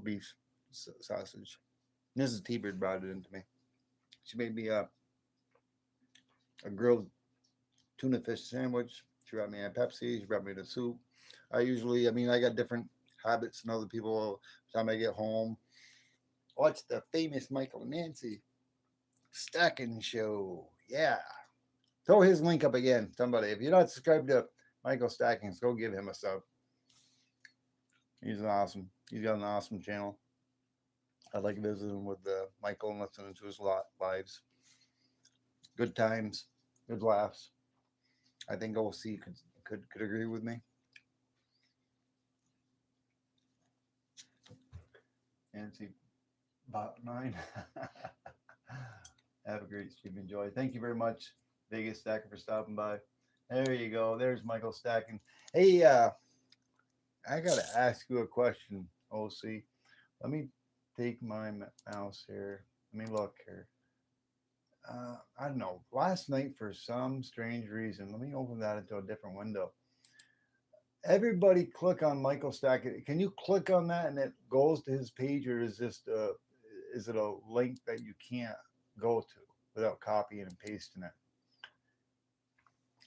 beef sausage. Mrs. T-Bird brought it into me. She made me a grilled tuna fish sandwich. She brought me a Pepsi. She brought me the soup. I mean, I got different habits than other people. By the time I get home, watch the famous Michael and Nancy Stacking Show. Yeah. Throw his link up again, somebody. If you're not subscribed to Michael Stackings, go give him a sub. He's got an awesome channel. I like visiting with Michael and listening to his lives. Good times, good laughs. I think OC could agree with me. Nancy, about 9. Have a great stream. Enjoy. Thank you very much, Vegas Stacker, for stopping by. There you go. There's Michael Stacking. Hey, I got to ask you a question, OC. Let me take my mouse here. Let me look here. I don't know. Last night, for some strange reason, let me open that into a different window. Everybody click on Michael Stacking. Can you click on that and it goes to his page, or is it a link that you can't go to without copying and pasting it?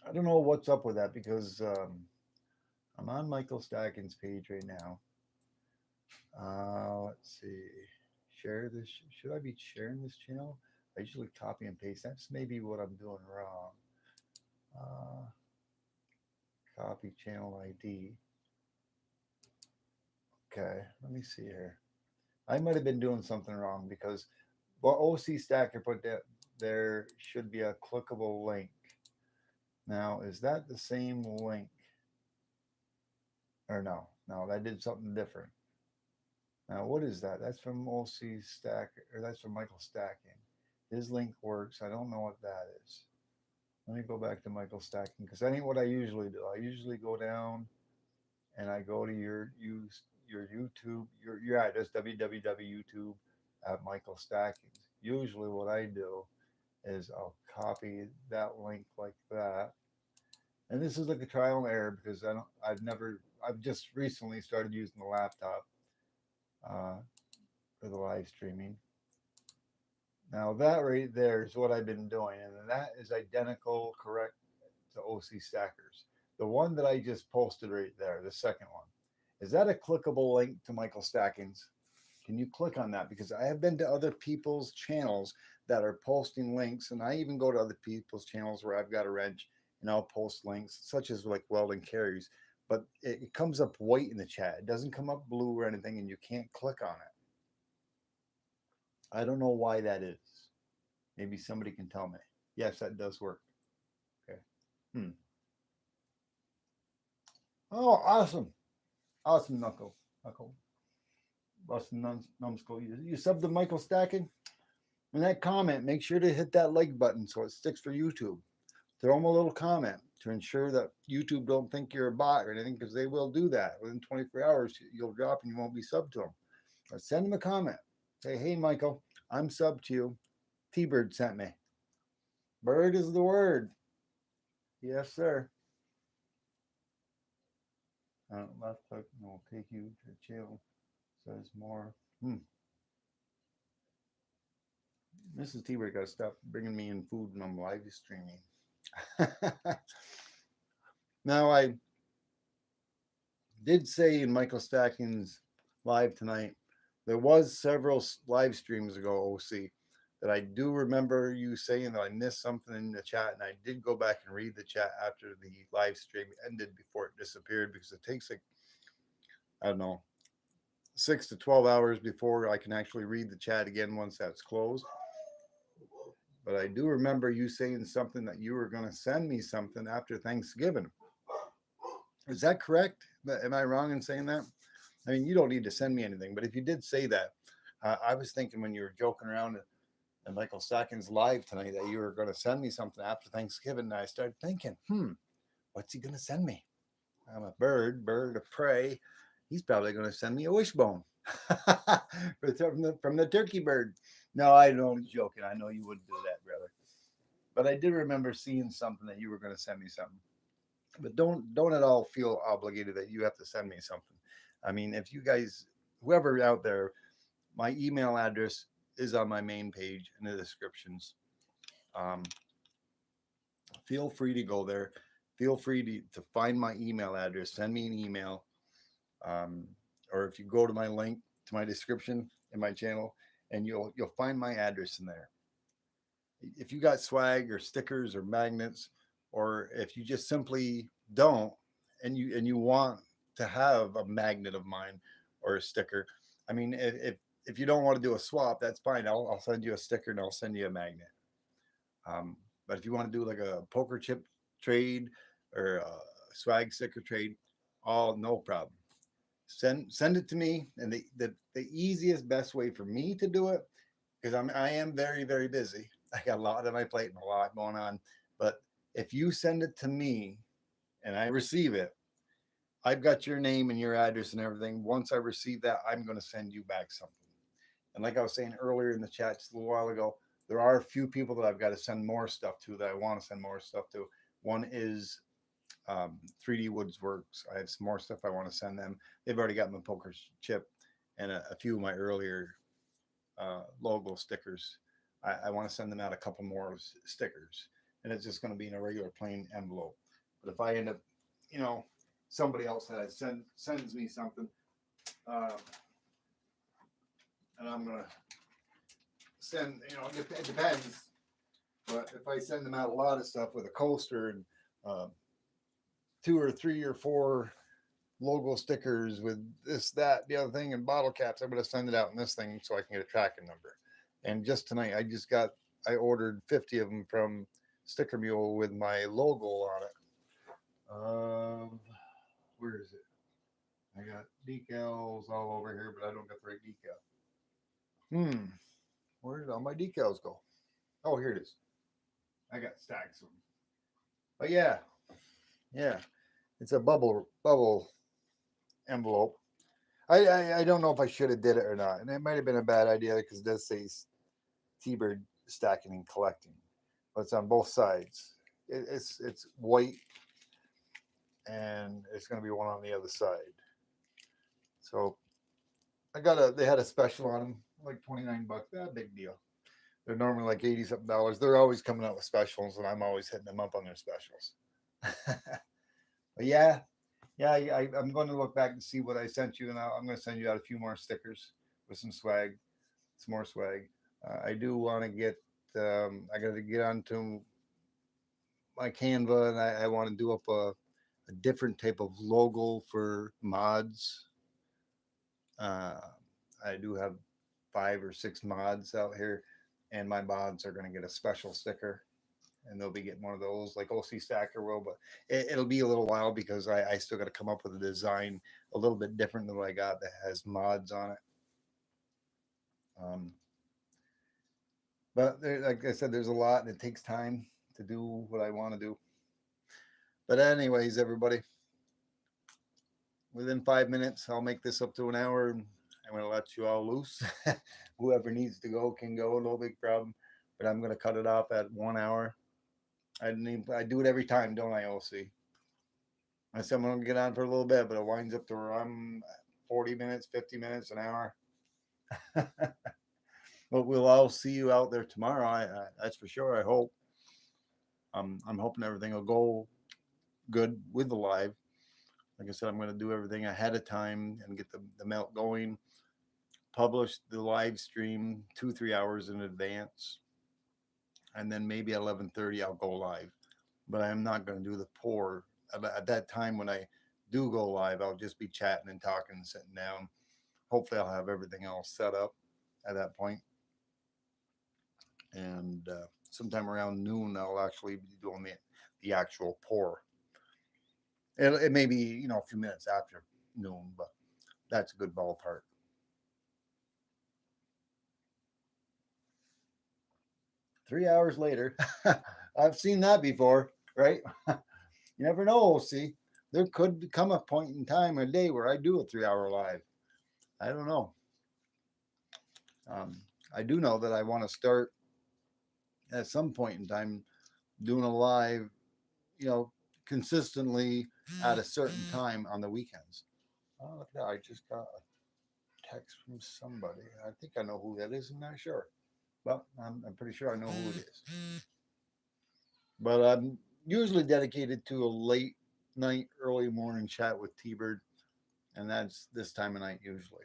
I don't know what's up with that, because I'm on Michael Stacking's page right now. Let's see. Share this. Should I be sharing this channel? I usually copy and paste. That's maybe what I'm doing wrong. Copy channel ID. Okay, let me see here. I might have been doing something wrong, because what OC Stacker put there should be a clickable link. Now, is that the same link? Or no, that did something different. Now, what is that? That's from OC Stacker, or that's from Michael Stacking. His link works. I don't know what that is. Let me go back to Michael Stacking, because that ain't what I usually do. I usually go down and I go to your YouTube, your address, www.youtube at Michael Stackings. Usually what I do is I'll copy that link like that. And this is like a trial and error, because I've just recently started using the laptop for the live streaming. Now that right there is what I've been doing, and that is identical, correct to OC Stackers. The one that I just posted right there, the second one, is that a clickable link to Michael Stackings? Can you click on that? Because I have been to other people's channels that are posting links, and I even go to other people's channels where I've got a wrench and I'll post links, such as like Welding Carries, but it comes up white in the chat. It doesn't come up blue or anything, and you can't click on it. I don't know why that is. Maybe somebody can tell me. Yes, that does work. Okay. Oh, awesome. Awesome, Knuckle. Busting numbskull. You subbed to Michael Stacking? And that comment, make sure to hit that like button so it sticks for YouTube. Throw them a little comment to ensure that YouTube don't think you're a bot or anything, because they will do that. Within 24 hours, you'll drop and you won't be subbed to them. But send them a comment. Say, hey, Michael, I'm subbed to you. T-Bird sent me. Bird is the word. Yes, sir. Left click and will take you to the channel. Says more. Mrs. T-Bird got to stop bringing me in food when I'm live streaming. Now, I did say in Michael Stacking's live tonight, there was several live streams ago, OC, that I do remember you saying that I missed something in the chat, and I did go back and read the chat after the live stream ended before it disappeared because it takes like, I don't know, 6 to 12 hours before I can actually read the chat again once that's closed. But I do remember you saying something that you were going to send me something after Thanksgiving. Is that correct? Am I wrong in saying that? I mean, you don't need to send me anything, but if you did say that, I was thinking when you were joking around and Michael Sackin's live tonight that you were going to send me something after Thanksgiving. And I started thinking, what's he going to send me? I'm a bird of prey. He's probably going to send me a wishbone from the turkey bird. No, I don't joking. I know you wouldn't do that, brother. But I did remember seeing something that you were going to send me something. But don't at all feel obligated that you have to send me something. I mean, if you guys, whoever out there, my email address is on my main page in the descriptions. Um, Feel free to go there. Feel free to find my email address. Send me an email. Um, or if you go to my link to my description in my channel, and you'll find my address in there. If you got swag or stickers or magnets, or if you just simply don't, and you want to have a magnet of mine or a sticker, I mean, if you don't want to do a swap, that's fine. I'll send you a sticker and I'll send you a magnet. But if you want to do like a poker chip trade or a swag sticker trade, all no problem. Send it to me, and the easiest best way for me to do it, because I am very very busy. I got a lot on my plate and a lot going on. But if you send it to me and I receive it, I've got your name and your address and everything. Once I receive that, I'm going to send you back something. And like I was saying earlier in the chat just a little while ago, there are a few people that I've got to send more stuff to that I want to send more stuff to. One is 3D Woods Works. I have some more stuff I want to send them. They've already got my poker chip and a few of my earlier logo stickers. I want to send them out a couple more stickers, and it's just going to be in a regular plain envelope. But if I end up, somebody else that sends me something, uh, and I'm gonna send, it depends. But if I send them out a lot of stuff with a coaster and 2 or 3 or 4 logo stickers with this, that, the other thing, and bottle caps, I'm going to send it out in this thing so I can get a tracking number. And just tonight, I ordered 50 of them from Sticker Mule with my logo on it. Where is it? I got decals all over here, but I don't got the right decal. Where did all my decals go? Oh, here it is. I got stacks of them. But yeah, it's a bubble envelope. I don't know if I should have did it or not, and it might have been a bad idea because it does say T-Bird Stacking and Collecting, but it's on both sides. It's white, and it's going to be one on the other side. So they had a special on them, like $29. Not a big deal. They're normally like 80 something dollars. They're always coming out with specials, and I'm always hitting them up on their specials. But yeah, I'm going to look back and see what I sent you, and I'm going to send you out a few more stickers with some more swag. I do want to get. I got to get onto my Canva, and I want to do up a different type of logo for mods. I do have 5 or 6 mods out here, and my mods are going to get a special sticker, and they'll be getting one of those like OC Stacker will, but it'll be a little while because I still got to come up with a design a little bit different than what I got that has mods on it. But like I said, there's a lot, and it takes time to do what I want to do. But anyways, everybody, within 5 minutes, I'll make this up to an hour, and I'm going to let you all loose. Whoever needs to go can go, no big problem. But I'm going to cut it off at 1 hour. I do it every time, don't I, OC? I said I'm going to get on for a little bit, but it winds up to where I'm 40 minutes, 50 minutes, an hour. But we'll all see you out there tomorrow. That's for sure. I hope. I'm hoping everything will go good with the live. Like I said, I'm going to do everything ahead of time and get the melt going. publish the live stream 2-3 hours in advance, and then maybe at 11:30 I'll go live. But I'm not going to do the pour at that time. When I do go live, I'll just be chatting and talking and sitting down. Hopefully, I'll have everything else set up at that point. And sometime around noon, I'll actually be doing the actual pour. It may be, a few minutes after noon, but that's a good ballpark. 3 hours later, I've seen that before, right? You never know. See, there could come a point in time or day where I do a 3 hour live. I don't know. Um, I do know that I want to start at some point in time doing a live, you know, consistently at a certain time on the weekends. Oh, look at that. I just got a text from somebody. I think I know who that is. I'm not sure. Well, I'm pretty sure I know who it is. But I'm usually dedicated to a late night, early morning chat with T Bird, and that's this time of night usually.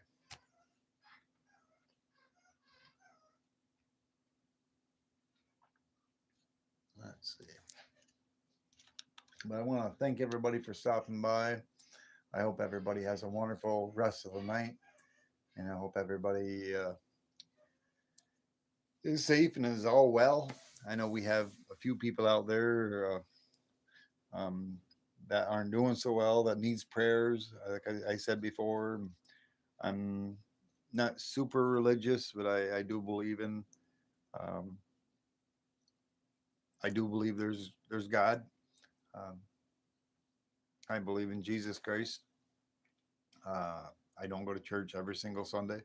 Let's see. But I want to thank everybody for stopping by. I hope everybody has a wonderful rest of the night, and I hope everybody is safe and is all well. I know we have a few people out there that aren't doing so well that needs prayers. Like I said before, I'm not super religious, but I do believe in. Um, I do believe there's God. Um, I believe in Jesus Christ. Uh, I don't go to church every single Sunday.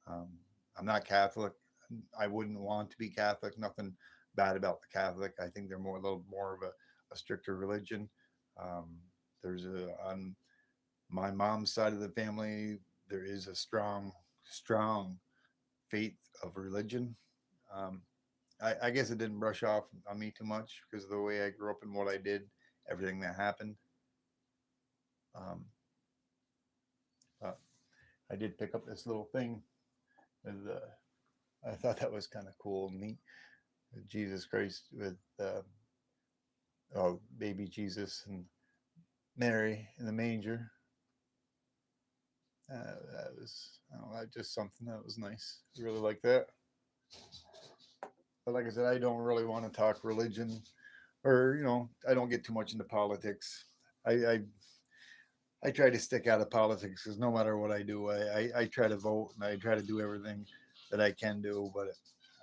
Um, I'm not Catholic. I wouldn't want to be Catholic. Nothing bad about the Catholic. I think they're more a little more of a stricter religion. Um, there's a on my mom's side of the family. There is a strong faith of religion. Um, I guess it didn't brush off on me too much because of the way I grew up and what I did, everything that happened. Um, but I did pick up this little thing. With, I thought that was kind of cool and neat. Jesus Christ with oh, baby Jesus and Mary in the manger. That was, I don't know, just something that was nice. I really like that. But like I said, I don't really want to talk religion, or I don't get too much into politics. I I, I try to stick out of politics because no matter what I do, I try to vote and I try to do everything that I can do. But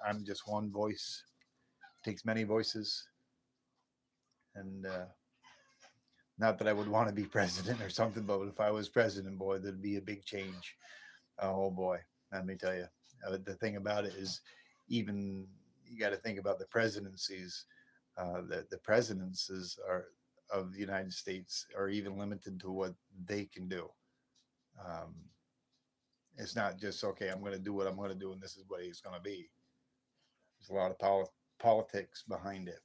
I'm just one voice. It takes many voices, and not that I would want to be president or something, but if I was president, boy, there'd be a big change. Oh boy, let me tell you. The thing about it is, even you got to think about the presidencies. The presidencies are of the United States are even limited to what they can do. Um, it's not just okay. I'm going to do what I'm going to do, and this is what it's going to be. There's a lot of politics behind it.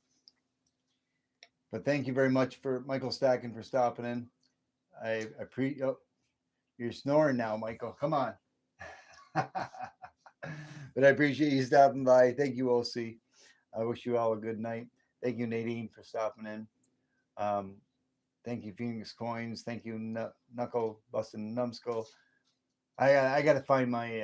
But thank you very much for Michael Stacken for stopping in. I appreciate. Oh, you're snoring now, Michael. Come on. But I appreciate you stopping by. Thank you, OC. I wish you all a good night. Thank you, Nadine, for stopping in. Um, thank you, Phoenix Coins. Thank you, Knuckle Bustin' Numbskull. I gotta find my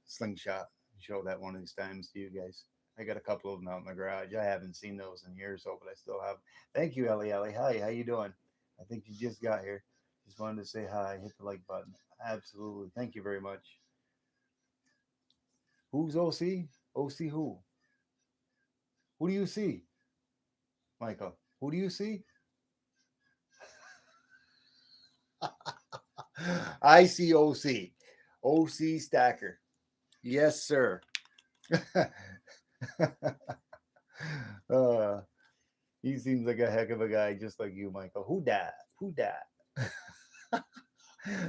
slingshot and show that one of these times to you guys. I got a couple of them out in the garage. I haven't seen those in years, so but I still have. Thank you, Ellie. Ellie, hi. How you doing? I think you just got here. Just wanted to say hi. Hit the like button. Absolutely. Thank you very much. Who's OC? OC who? Who do you see, Michael? Who do you see? I see OC. OC Stacker. Yes, sir. uh, he seems like a heck of a guy, just like you, Michael. Who dat? Who dat?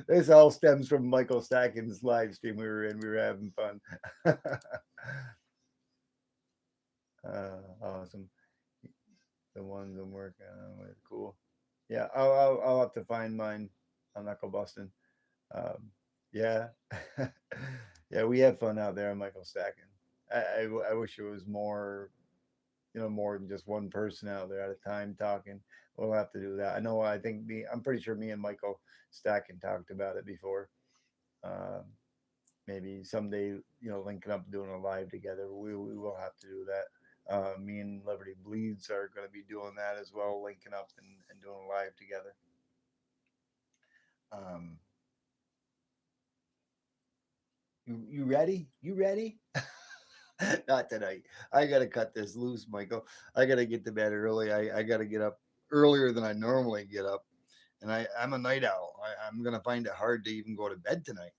This all stems from Michael Stacken's live stream we were in. We were having fun. Awesome. The ones I'm working on with. Cool. Yeah, I'll have to find mine on Knuckle Bustin'. Um, Yeah. Yeah, we have fun out there on Michael stacking. I wish it was more, more than just one person out there at a time talking. We'll have to do that. I know. I'm pretty sure me and Michael Stacking talked about it before. Um, Maybe someday, linking up, doing a live together. We will have to do that. Me and Liberty Bleeds are going to be doing that as well, linking up and doing a live together. Um, you ready? You ready? Not tonight. I gotta cut this loose, Michael. I gotta get to bed early. I gotta get up earlier than I normally get up, and I'm a night owl. I'm gonna find it hard to even go to bed tonight.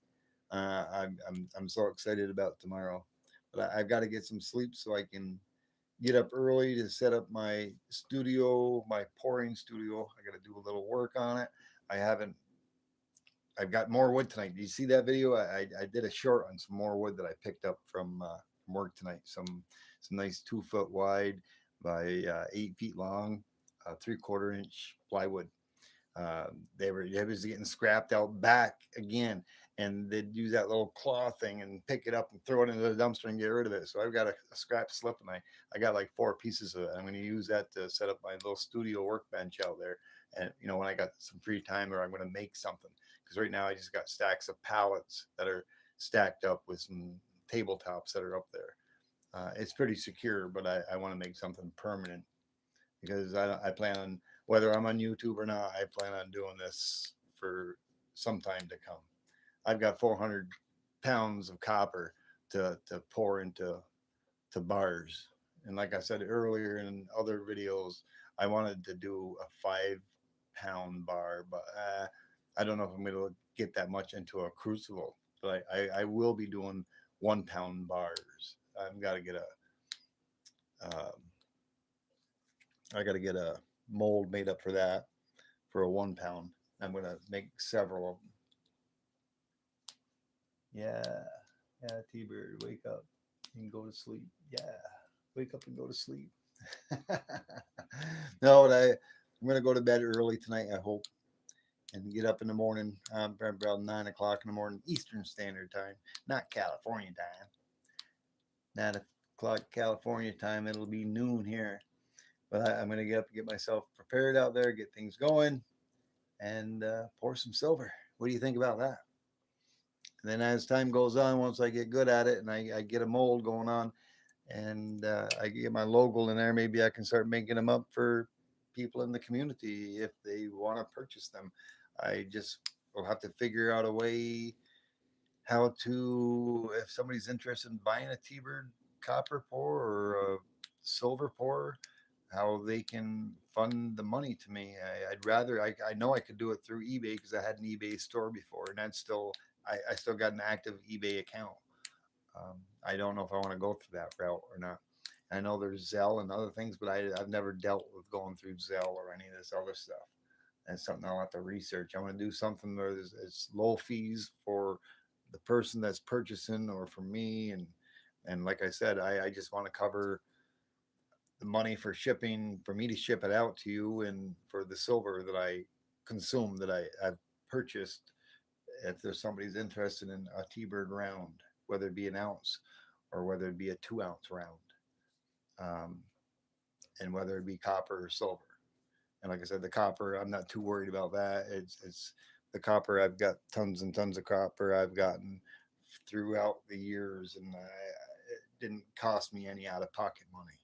I'm so excited about tomorrow, but I've got to get some sleep so I can get up early to set up my studio, my pouring studio. I got to do a little work on it. I haven't. I've got more wood tonight. Did you see that video? I did a short on some more wood that I picked up from work tonight. Some nice 2 foot wide by 8 feet long, 3/4 inch plywood. They was getting scrapped out back again, and they'd use that little claw thing and pick it up and throw it into the dumpster and get rid of it. So I've got a scrap slip, and I got like 4 pieces of it. I'm going to use that to set up my little studio workbench out there. And when I got some free time, or I'm going to make something, because right now I just got stacks of pallets that are stacked up with some tabletops that are up there. It's pretty secure, but I want to make something permanent, because I plan on, whether I'm on YouTube or not, I plan on doing this for some time to come. I've got 400 pounds of copper to pour into bars, and like I said earlier in other videos, I wanted to do a 5 pound bar, but I don't know if I'm going to get that much into a crucible. But I will be doing 1 pound bars. I've got to get uh, a mold made up for that, for a 1 pound. I'm gonna make several of them. Yeah, yeah, T Bird, wake up and go to sleep. Yeah, wake up and go to sleep. No, I'm gonna go to bed early tonight. I hope, and get up in the morning. About 9 o'clock in the morning, Eastern Standard Time, not California time. 9 o'clock California time. It'll be noon here. But I'm gonna get up and get myself prepared out there, get things going, and pour some silver. What do you think about that? And then as time goes on, once I get good at it and I get a mold going on, and I get my logo in there, maybe I can start making them up for people in the community if they want to purchase them. I just will have to figure out a way how to, if somebody's interested in buying a T-Bird copper pour or a silver pour, how they can fund the money to me. I'd rather, I know I could do it through eBay because I had an eBay store before, and that's still, I still got an active eBay account. I don't know if I want to go through that route or not. I know there's Zelle and other things, but I've never dealt with going through Zelle or any of this other stuff. That's something I'll have to research. I want to do something where there's it's low fees for the person that's purchasing or for me, and like I said, I just want to cover the money for shipping, for me to ship it out to you, and for the silver that I consume, that I've purchased. If there's somebody's interested in a T-Bird round, whether it be an ounce or whether it be a 2 ounce round, um, and whether it be copper or silver. And like I said, the copper, I'm not too worried about that. It's the copper. I've got tons and tons of copper I've gotten throughout the years, and it didn't cost me any out of pocket money.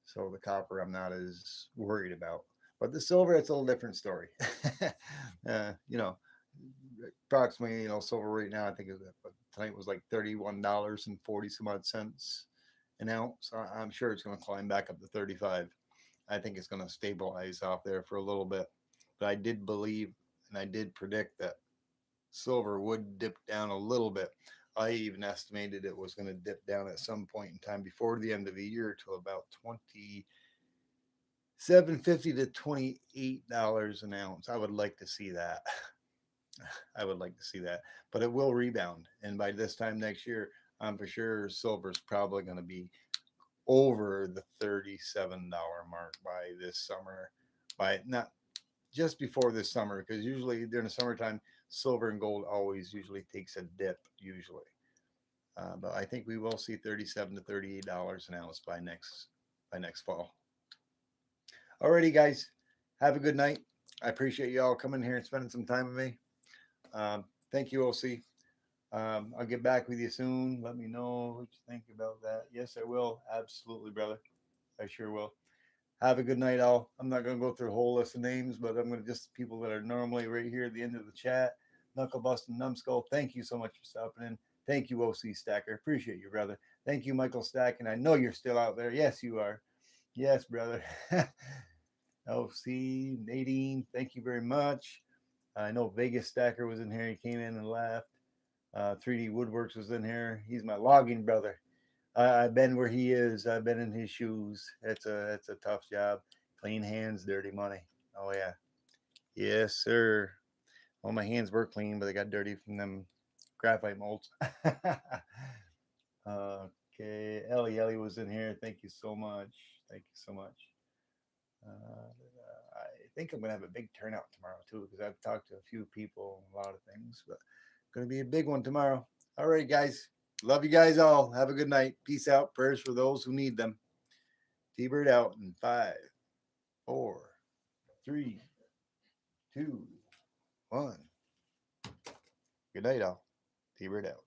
So the copper, I'm not as worried about. But the silver, it's a little different story. uh, you know, Approximately, silver right now, I think tonight was like $31 and 40 some odd cents an ounce. I'm sure it's going to climb back up to 35. I think it's going to stabilize off there for a little bit. But I did believe and I did predict that silver would dip down a little bit. I even estimated it was going to dip down at some point in time before the end of the year to about 27.50 to $28 an ounce. I would like to see that. I would like to see that, but it will rebound. And by this time next year, I'm for sure silver's probably going to be over the $37 mark by this summer. By not just before this summer, because usually during the summertime, silver and gold always usually takes a dip usually. But I think we will see $37 to $38 an ounce by next fall. Alrighty, guys, have a good night. I appreciate you all coming here and spending some time with me. Thank you, OC. I'll get back with you soon. Let me know what you think about that. Yes, I will. Absolutely, brother. I sure will. Have a good night, all. I'm not going to go through a whole list of names, but I'm going to just people that are normally right here at the end of the chat. Knuckle Busting Numbskull, thank you so much for stopping in. Thank you, OC Stacker. Appreciate you, brother. Thank you, Michael Stack. And I know you're still out there. Yes, you are. Yes, brother. OC, Nadine, thank you very much. I know Vegas Stacker was in here. He came in and left. 3D Woodworks was in here. He's my logging brother. I've been where he is. I've been in his shoes. It's a tough job. Clean hands, dirty money. Oh yeah, yes sir. Well, my hands were clean, but they got dirty from them graphite molds. Okay, Ellie was in here. Thank you so much. Thank you so much. I think I'm gonna have a big turnout tomorrow too, because I've talked to a few people, a lot of things, but gonna be a big one tomorrow. All right, guys. Love you guys all. Have a good night. Peace out. Prayers for those who need them. T-Bird out in 5, 4, 3, 2, 1. Good night, all. T-Bird out.